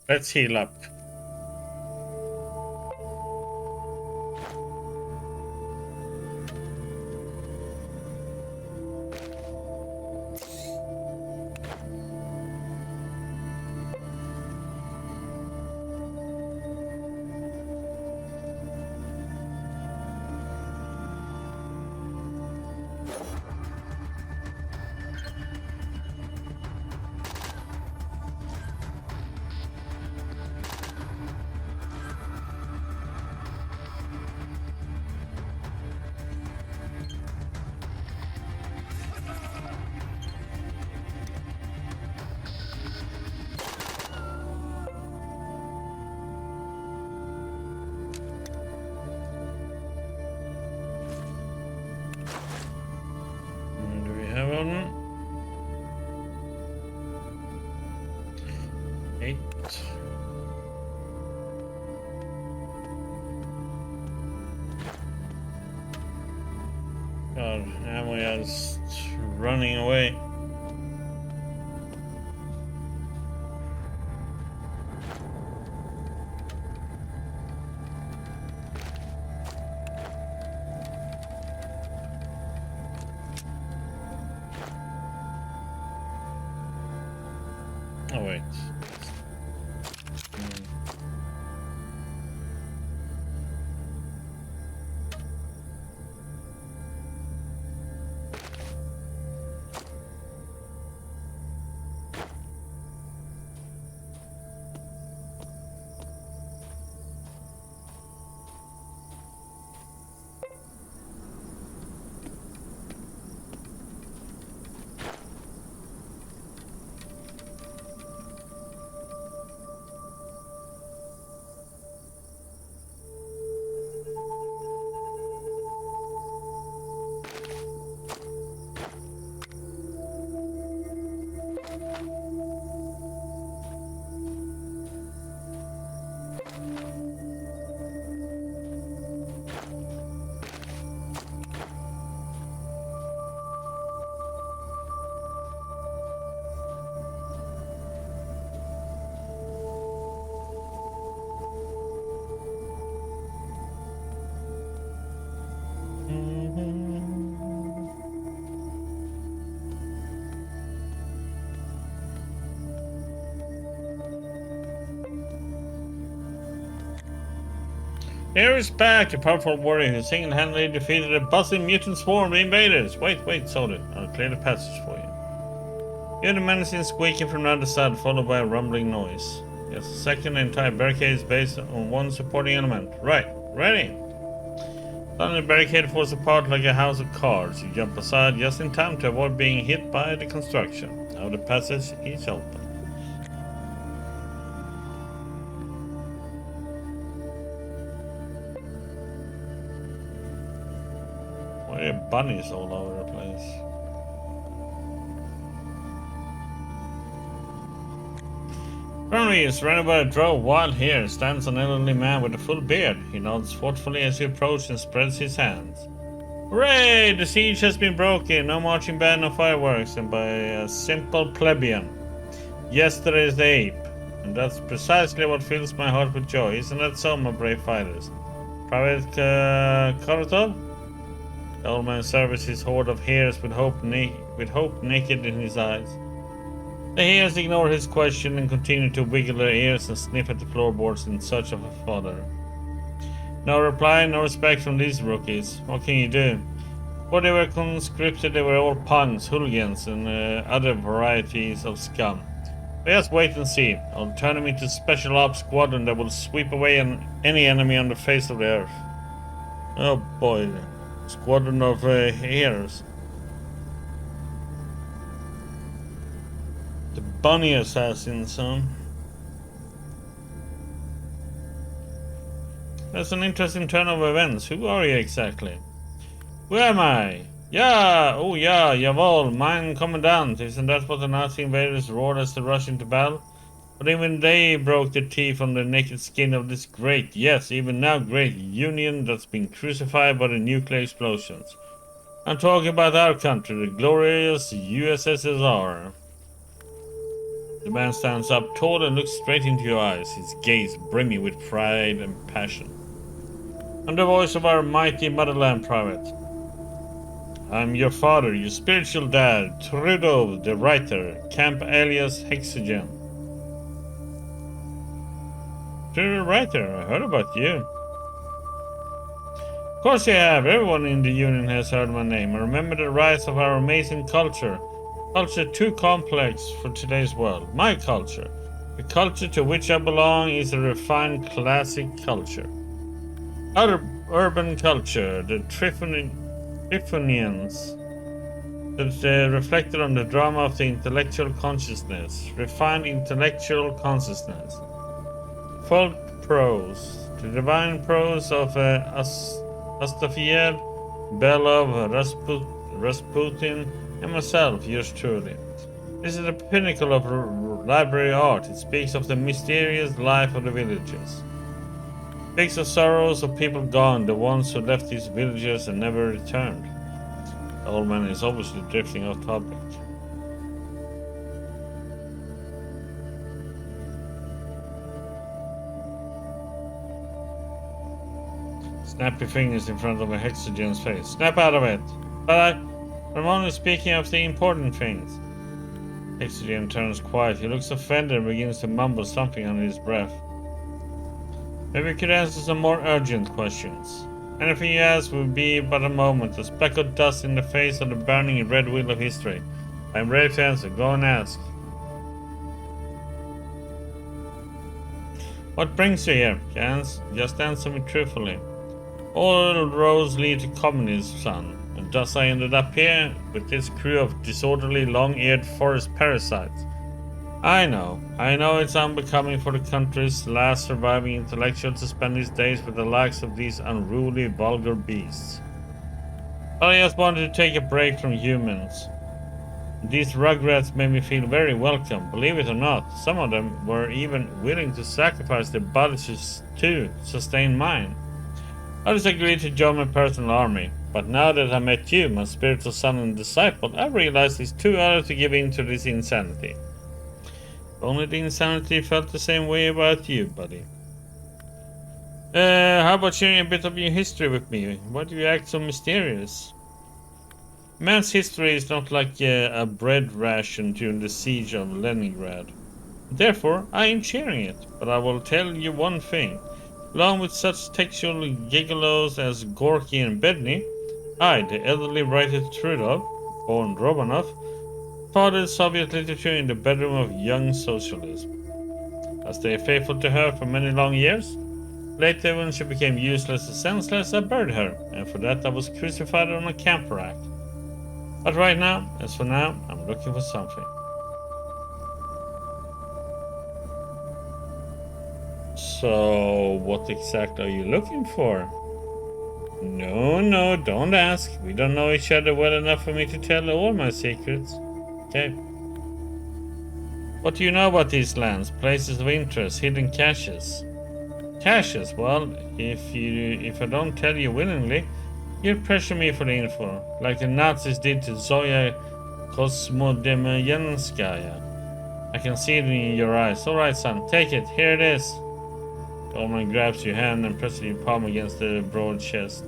Let's heal up. Do we have one? 8. God, ammo is running away. Oh wait. Here is back, the powerful warrior who single-handedly defeated a buzzing mutant swarm of invaders. Wait, Solid. I'll clear the passage for you. You hear the menacing squeaking from the other side, followed by a rumbling noise. Yes, a second, the entire barricade is based on one supporting element. Right, ready. Suddenly the barricade falls apart like a house of cards. You jump aside just in time to avoid being hit by the construction. Now the passage is open. Why are there bunnies all over the place? Currently, surrounded by a drove of wild hares, stands an elderly man with a full beard. He nods thoughtfully as you approach and spreads his hands. Hooray! The siege has been broken. No marching band, no fireworks, and by a simple plebeian. Yesterday's the ape. And that's precisely what fills my heart with joy. Isn't that so, my brave fighters? Private Korotov? The old man surveys his horde of hares with hope naked in his eyes. The hares ignore his question and continue to wiggle their ears and sniff at the floorboards in search of a fodder. No reply, no respect from these rookies. What can you do? Before they were conscripted, they were all punks, hooligans, and other varieties of scum. But just wait and see. I'll turn them into a special ops squadron that will sweep away any enemy on the face of the earth. Oh boy, squadron of hares. The bunny assassin, son. That's an interesting turn of events. Who are you exactly? Who am I? Yeah, oh yeah, jawohl, mein Commandant. Isn't that what the Nazi invaders roared as they rushed into battle? But even they broke the teeth from the naked skin of this great, yes, even now great union that's been crucified by the nuclear explosions. I'm talking about our country, the glorious USSR. The man stands up tall and looks straight into your eyes, his gaze brimming with pride and passion. I'm the voice of our mighty motherland, Private. I'm your father, your spiritual dad, Trudeau, the writer, Camp alias Hexogen. Trudeau, the writer, I heard about you. Of course you have, everyone in the Union has heard my name. I remember the rise of our amazing culture. Culture too complex for today's world. My culture. The culture to which I belong is a refined classic culture. Our urban culture, the Trifonians, that reflected on the drama of the intellectual consciousness. Refined intellectual consciousness. Folk prose. The divine prose of Astafiev, Belov, Rasputin, and myself, yours truly. This is the pinnacle of library art. It speaks of the mysterious life of the villagers. It speaks of sorrows of people gone, the ones who left these villages and never returned. The old man is obviously drifting off topic. Snap your fingers in front of a Hexogen's face. Snap out of it! But I'm only speaking of the important things. Hexogen turns quiet. He looks offended and begins to mumble something under his breath. Maybe we could answer some more urgent questions. Anything you ask will be but a moment, a speck of dust in the face of the burning red wheel of history. I'm ready to answer. Go and ask. What brings you here, Jans? Just answer me truthfully. All roads lead to communism, son. And thus I ended up here with this crew of disorderly, long-eared forest parasites. I know it's unbecoming for the country's last surviving intellectual to spend his days with the likes of these unruly, vulgar beasts. But I just wanted to take a break from humans. These rugrats made me feel very welcome, believe it or not. Some of them were even willing to sacrifice their bodies to sustain mine. Others agreed to join my personal army. But now that I met you, my spiritual son and disciple, I realized it's too early to give in to this insanity. Only the insanity felt the same way about you, buddy. How about sharing a bit of your history with me? Why do you act so mysterious? Man's history is not like a bread ration during the siege of Leningrad. Therefore, I am sharing it, but I will tell you one thing. Along with such textual gigolos as Gorky and Bedny, I, the elderly writer Trudov, born Romanov, fathered Soviet literature in the bedroom of young socialism. I stayed faithful to her for many long years. Later, when she became useless and senseless, I buried her, and for that I was crucified on a camp rack. But right now, as for now, I'm looking for something. So, what exactly are you looking for? No, don't ask. We don't know each other well enough for me to tell all my secrets. Okay. What do you know about these lands? Places of interest, hidden caches? Caches? Well, if I don't tell you willingly, you'll pressure me for the info, like the Nazis did to Zoya Kosmodemoyenskaya. I can see it in your eyes. Alright, son, take it. Here it is. The old man grabs your hand and presses your palm against the broad chest.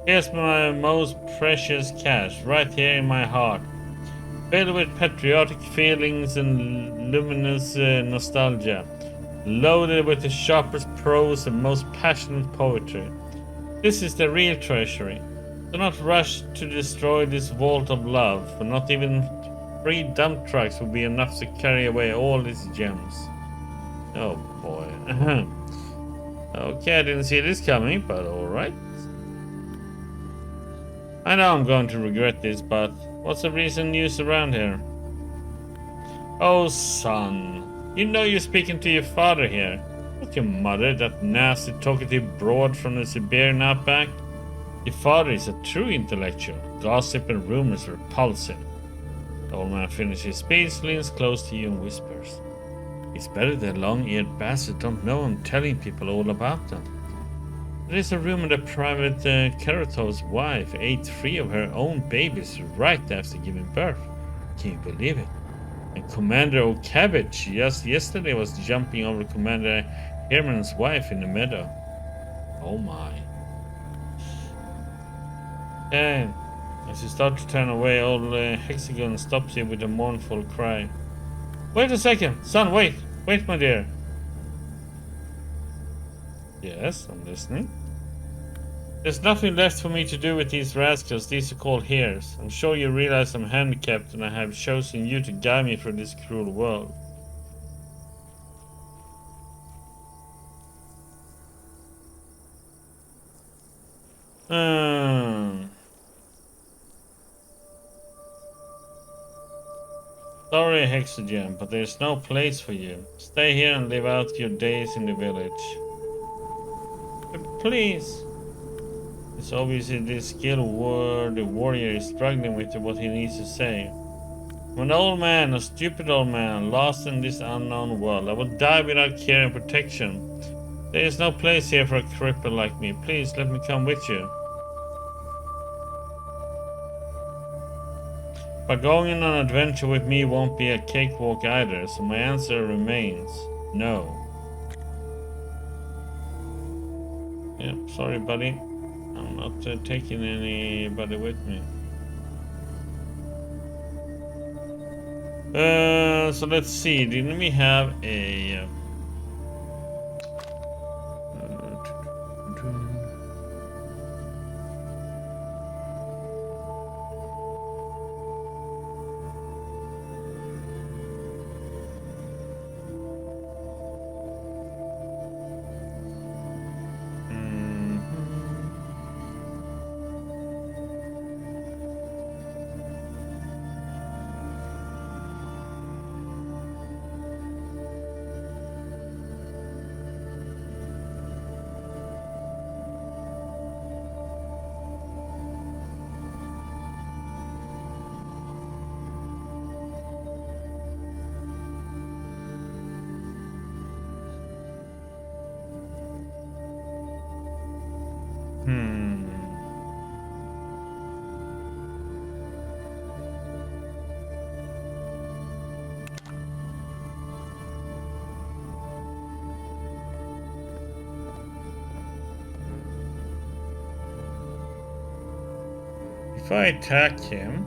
Here's my most precious cache, right here in my heart. Filled with patriotic feelings and luminous nostalgia. Loaded with the sharpest prose and most passionate poetry. This is the real treasury. Do not rush to destroy this vault of love, for not even 3 dump trucks will be enough to carry away all these gems. Oh boy. Okay, I didn't see this coming, but alright. I know I'm going to regret this, but what's the recent news around here? Oh, son. You know you're speaking to your father here. Not your mother, that nasty talkative broad from the Siberian outback. Your father is a true intellectual. Gossip and rumors repulse him. The old man finishes his speech, leans close to you and whispers. It's better that long-eared bastards don't know I'm telling people all about them. There is a rumor that Private Karatov's wife ate 3 of her own babies right after giving birth. Can you believe it? And Commander Okavich just yesterday was jumping over Commander Herman's wife in the meadow. Oh my. And as you start to turn away, old Hexagon stops you with a mournful cry. Wait a second, son, wait, my dear. Yes, I'm listening. There's nothing left for me to do with these rascals. These are called hares. I'm sure you realize I'm handicapped and I have chosen you to guide me through this cruel world. Sorry, Hexagon, but there's no place for you. Stay here and live out your days in the village. But please. It's obviously this skill the warrior is struggling with what he needs to say. I'm an old man, a stupid old man, lost in this unknown world. I will die without care and protection. There is no place here for a cripple like me. Please let me come with you. But going on an adventure with me won't be a cakewalk either, so my answer remains no. Yeah, sorry buddy. I'm not taking anybody with me. So let's see. Didn't we have a... If I attack him...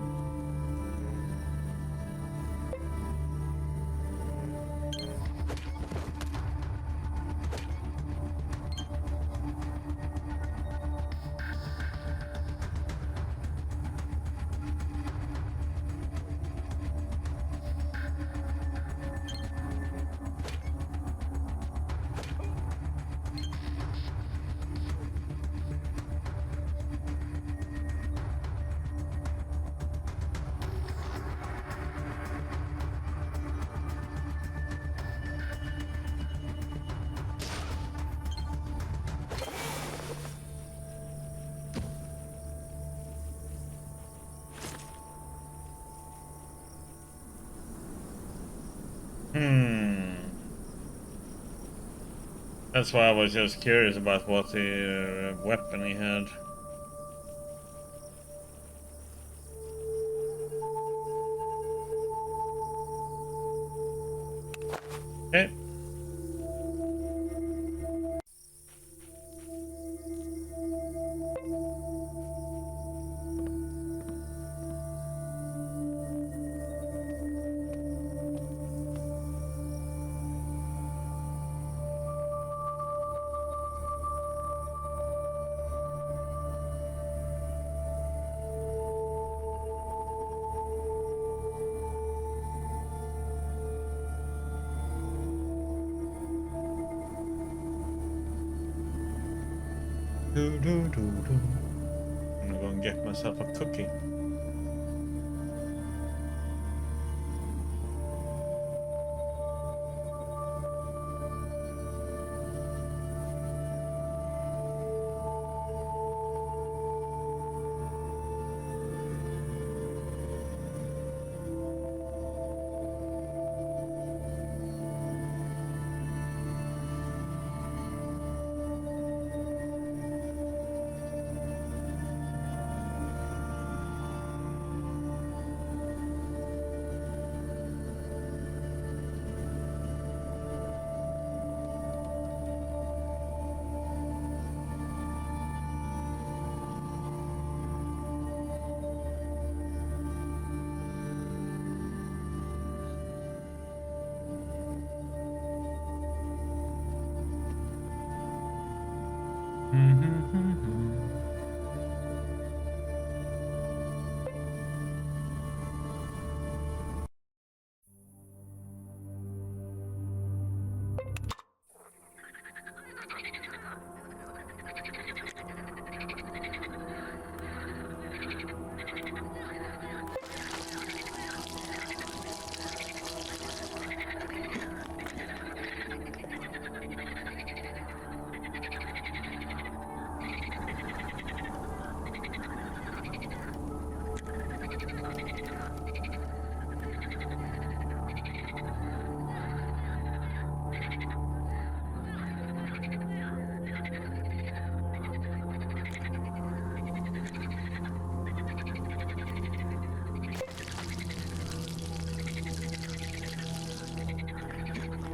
That's why I was just curious about what the weapon he had. Okay. I'm gonna go and get myself a cookie.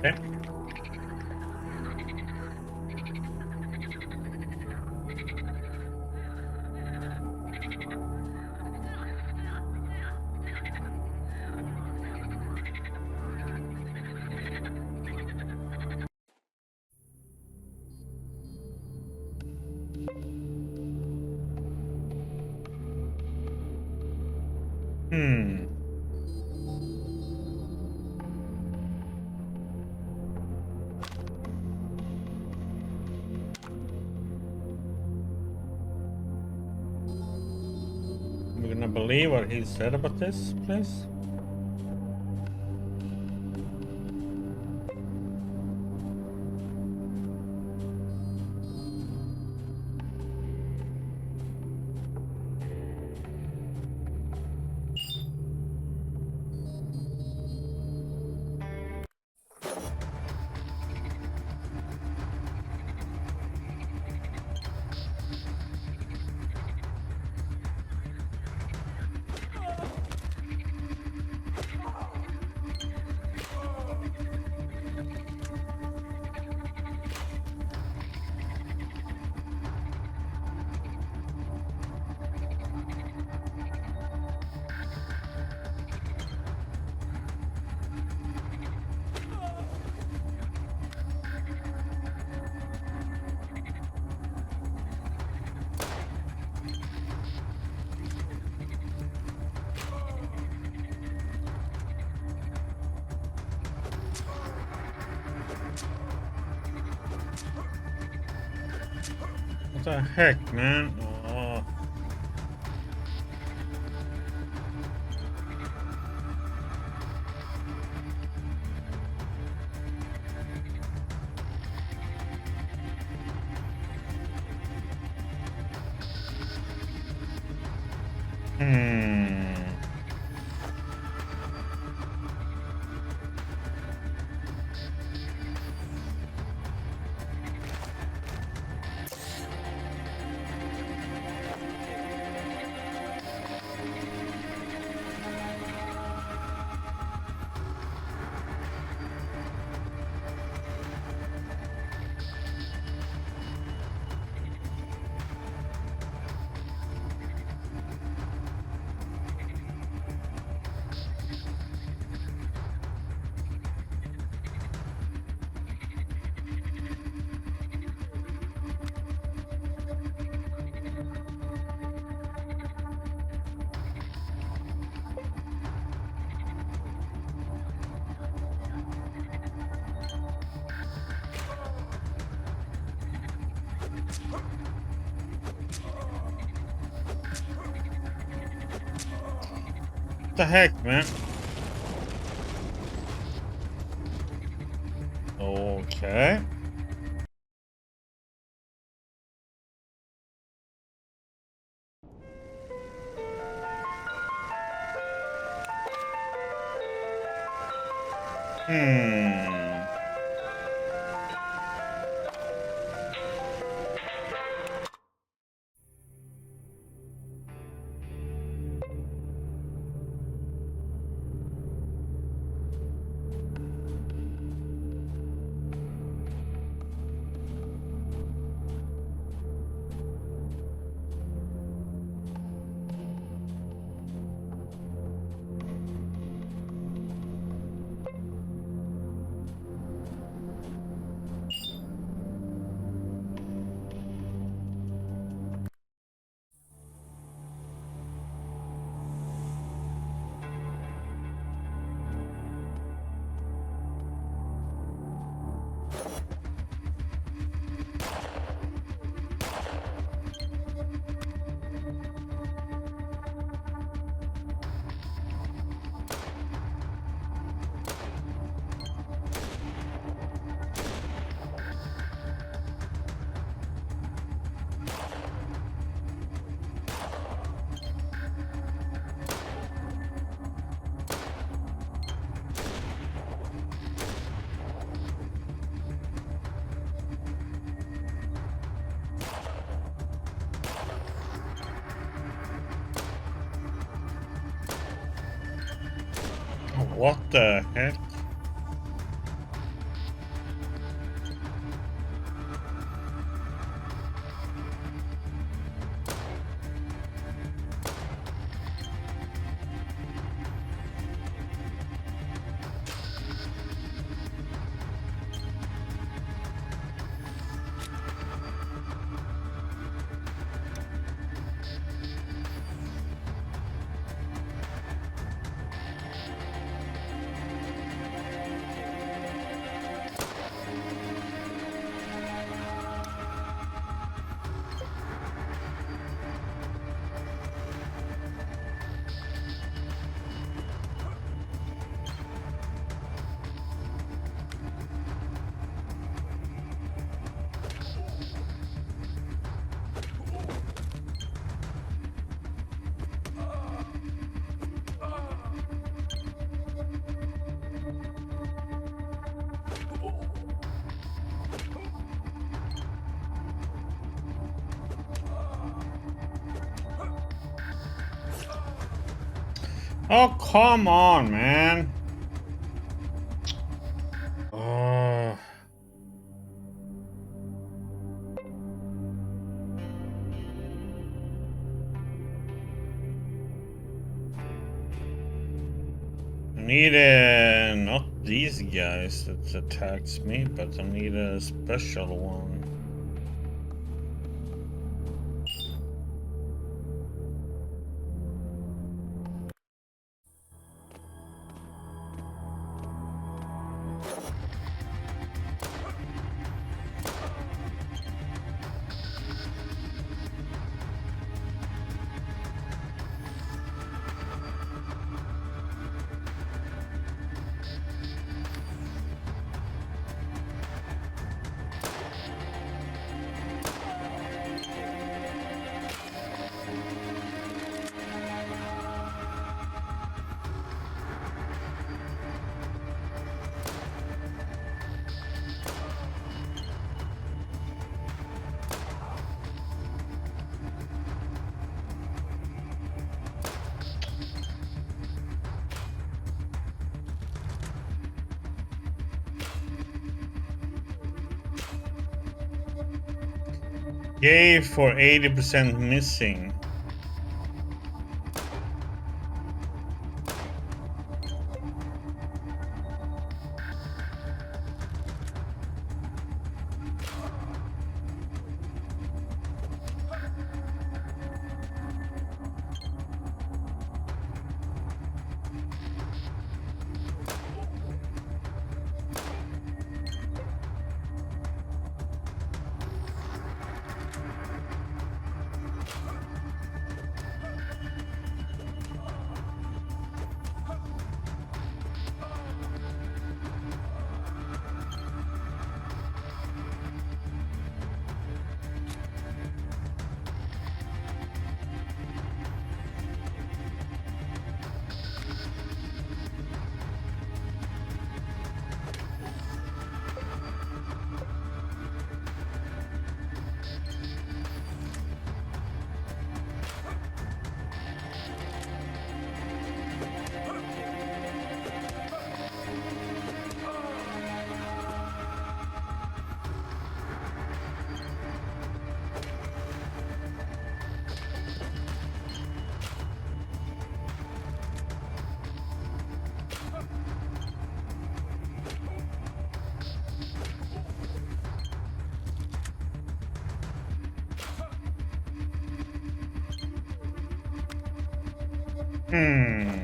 Okay. Hmm. We're gonna believe what he said about this place? What the heck, man? Oh. Hmm. the heck, man? Okay. What the heck? Oh, come on, man. Oh. I need not these guys that attacks me, but I need a special one. Yay for 80% missing. Hmm.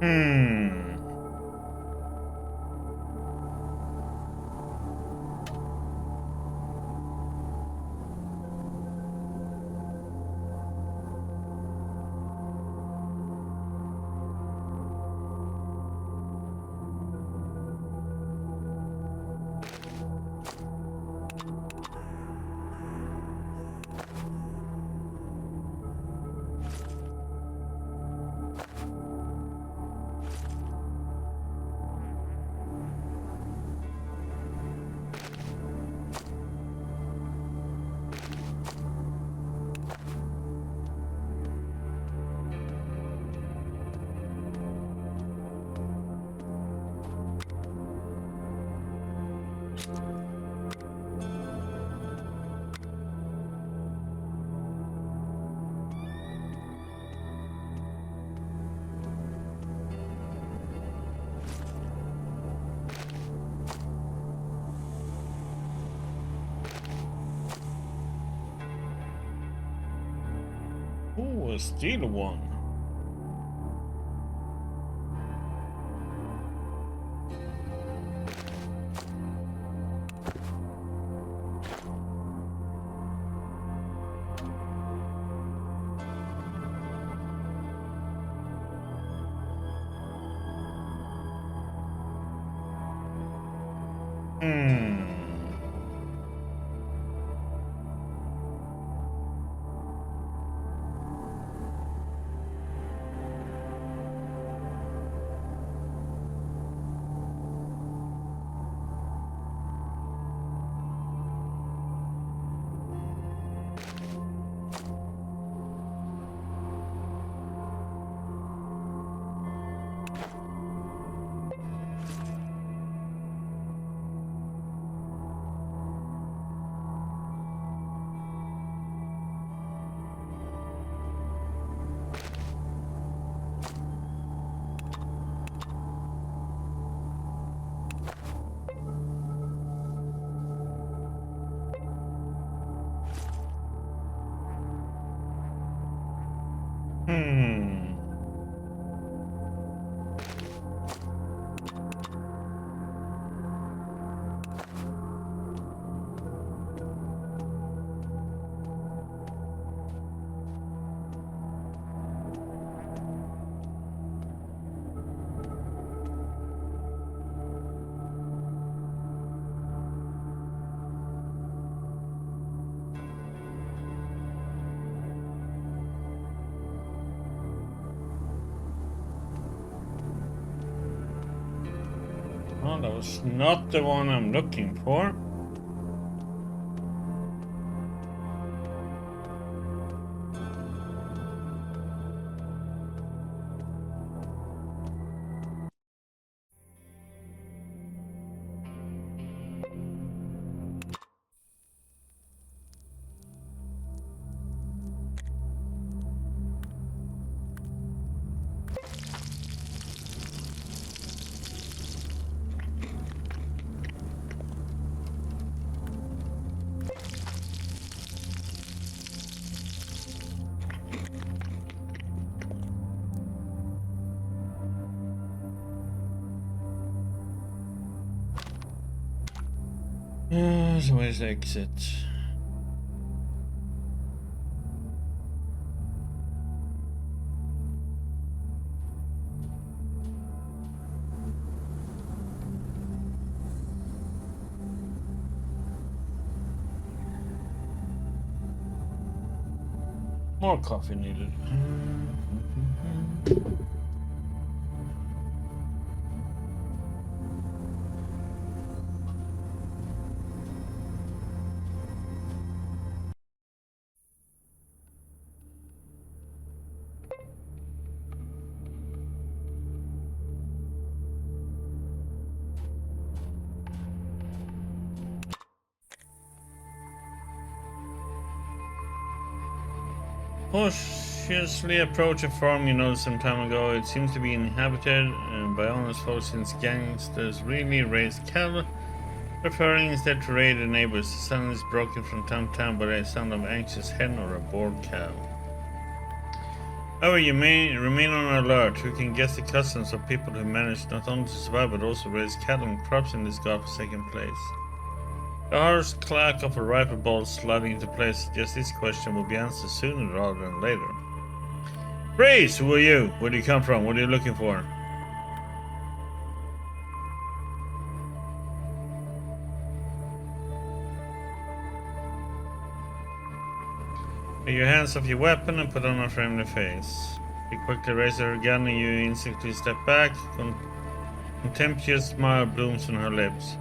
Hmm. Ooh, a steel one. Hmm. Hmm. Oh, that was not the one I'm looking for. So where's the exit? More coffee needed. Cautiously approach a farm you noticed some time ago. It seems to be inhabited by honest folks since gangsters really raise cattle, preferring instead to raid their neighbors. The sound is broken from time to time by a sound of anxious hen or a bored cow. However, you may remain on alert. Who can guess the customs of people who manage not only to survive but also raise cattle and crops in this godforsaken place? The harsh clack of a rifle bolt sliding into place suggests this question will be answered sooner rather than later. Freeze! Who are you? Where do you come from? What are you looking for? Take your hands off your weapon and put on a friendly face. She quickly raises her gun and you instinctively step back. Contemptuous smile blooms on her lips.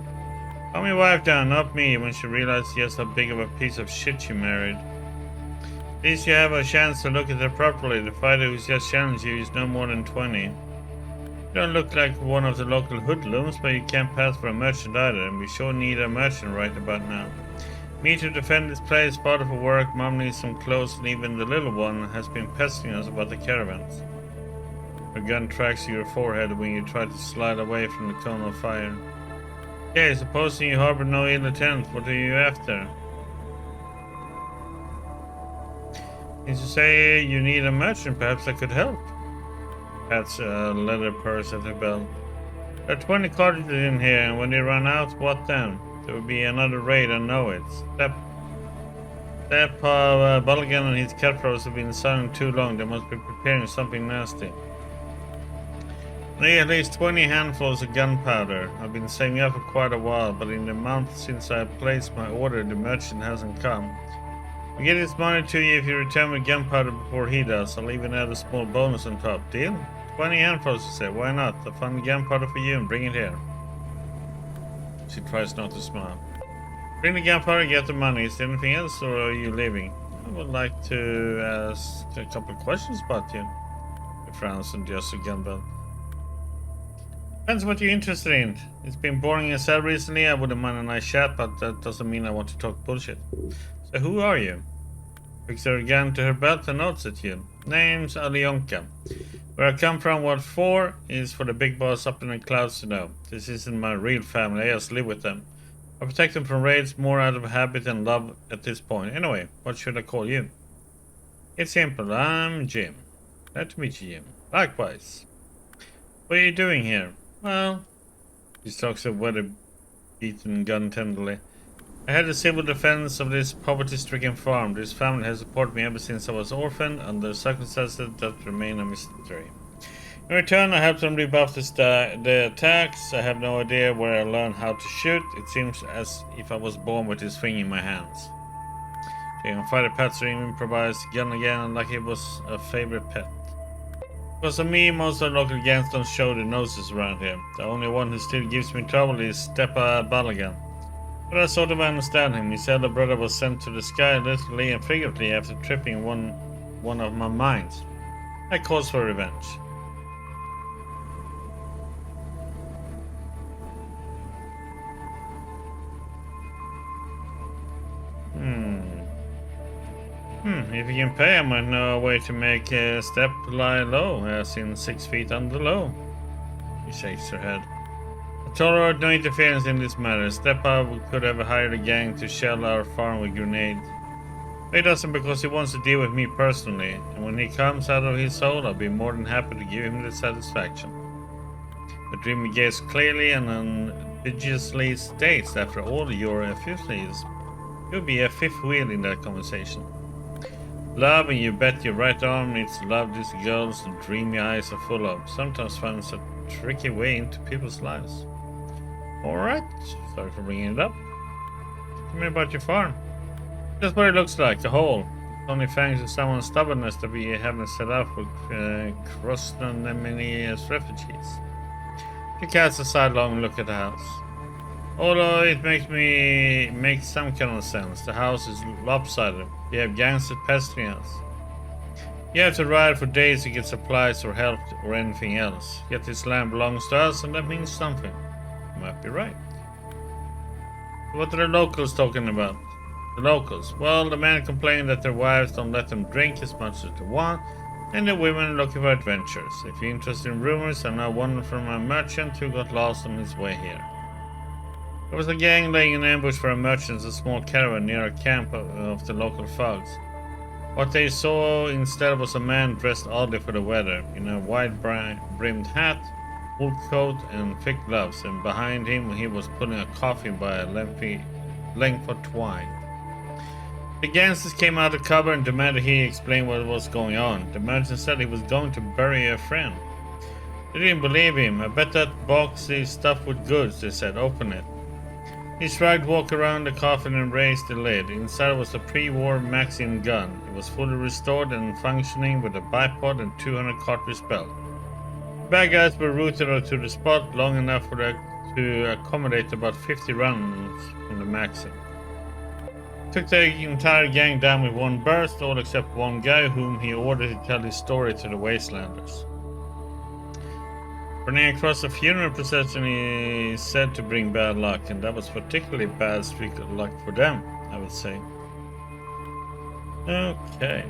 Calm your wife down, not me, when she realizes just how big of a piece of shit you married. At least you have a chance to look at her properly. The fighter who's just challenged you is no more than 20. You don't look like one of the local hoodlums, but you can't pass for a merchant either, and we sure need a merchant right about now. Me to defend this place, father for work, mom needs some clothes, and even the little one has been pestering us about the caravans. Her gun tracks to your forehead when you try to slide away from the cone of fire. Okay, supposing you harbor no ill intent, what are you after? Since you say you need a merchant, perhaps I could help. Pats a leather purse at her belt. There are 20 cartridges in here, and when they run out, what then? There will be another raid, I know it. Step Bulligan and his cutthroats have been silent too long. They must be preparing something nasty. I need at least 20 handfuls of gunpowder. I've been saving up for quite a while, but in the month since I placed my order, the merchant hasn't come. I'll get his money to you if you return with gunpowder before he does. I'll even add a small bonus on top. Deal? 20 handfuls, you say. Why not? I'll find gunpowder for you and bring it here. She tries not to smile. Bring the gunpowder, get the money. Is there anything else, or are you leaving? I would like to ask a couple of questions about you. He frowns and adjusts the gun belt. Depends what you're interested in. It's been boring as hell recently. I wouldn't mind a nice chat, but that doesn't mean I want to talk bullshit. So who are you? Picks her gun to her belt and nods at you. Name's Alionka. Where I come from, what for, is for the big boss up in the clouds to know. This isn't my real family, I just live with them. I protect them from raids more out of habit and love at this point. Anyway, what should I call you? It's simple, I'm Jim. Glad to meet you, Jim. Likewise. What are you doing here? Well, he strokes a weather-beaten gun tenderly. I had the civil defense of this poverty-stricken farm. This family has supported me ever since I was orphaned, under circumstances that remain a mystery. In return, I helped them rebuff the attacks. I have no idea where I learned how to shoot. It seems as if I was born with this thing in my hands. The fighter pets improvised gun again, like it was a favorite pet. Because of me, most of the local gangs don't show their noses around here. The only one who still gives me trouble is Stepa Balagan. But I sort of understand him. His elder brother was sent to the sky literally and figuratively after tripping one of my mines. I cause for revenge. If you can pay, I might know a way to make a step lie low, as in 6 feet under low. She shakes her head. I tolerate no interference in this matter. Stepa could have hired a gang to shell our farm with grenades. But he doesn't because he wants to deal with me personally, and when he comes out of his hole, I'll be more than happy to give him the satisfaction. The dreamy gaze clearly and ambiguously states, after all your effusions, you'll be a fifth wheel in that conversation. Love, and you bet your right arm needs to love these girls the dreamy eyes are full of. Sometimes finds a tricky way into people's lives. Alright, sorry for bringing it up. Tell me about your farm. That's what it looks like, a hole. Only thanks to someone's stubbornness that we haven't set up with Krosnanamini as refugees. She casts a sidelong look at the house. Although it makes some kind of sense. The house is lopsided. We have gangs pestering us. You have to ride for days to get supplies or help or anything else. Yet this land belongs to us, and that means something. You might be right. What are the locals talking about? The locals. Well, the men complain that their wives don't let them drink as much as they want, and the women looking for adventures. If you're interested in rumors, I know one from a merchant who got lost on his way here. There was a gang laying in ambush for a merchant in a small caravan near a camp of the local thugs. What they saw instead was a man dressed oddly for the weather, in a wide-brimmed hat, wool coat, and thick gloves, and behind him he was pulling a coffin by a length of twine. The gangsters came out of cover and demanded he explain what was going on. The merchant said he was going to bury a friend. They didn't believe him. I bet that box is stuffed with goods, they said. Open it. He shrugged, walked around the coffin and raised the lid. Inside was a pre-war Maxim gun. It was fully restored and functioning with a bipod and 200 cartridge belt. The bad guys were routed to the spot long enough to accommodate about 50 rounds from the Maxim. Took the entire gang down with one burst, all except one guy whom he ordered to tell his story to the Wastelanders. Running across a funeral procession is said to bring bad luck, and that was particularly bad streak of luck for them, I would say. Okay.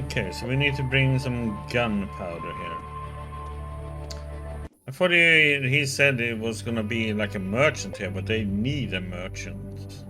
Okay, so we need to bring some gunpowder here. I thought he said it was gonna be like a merchant here, but they need a merchant.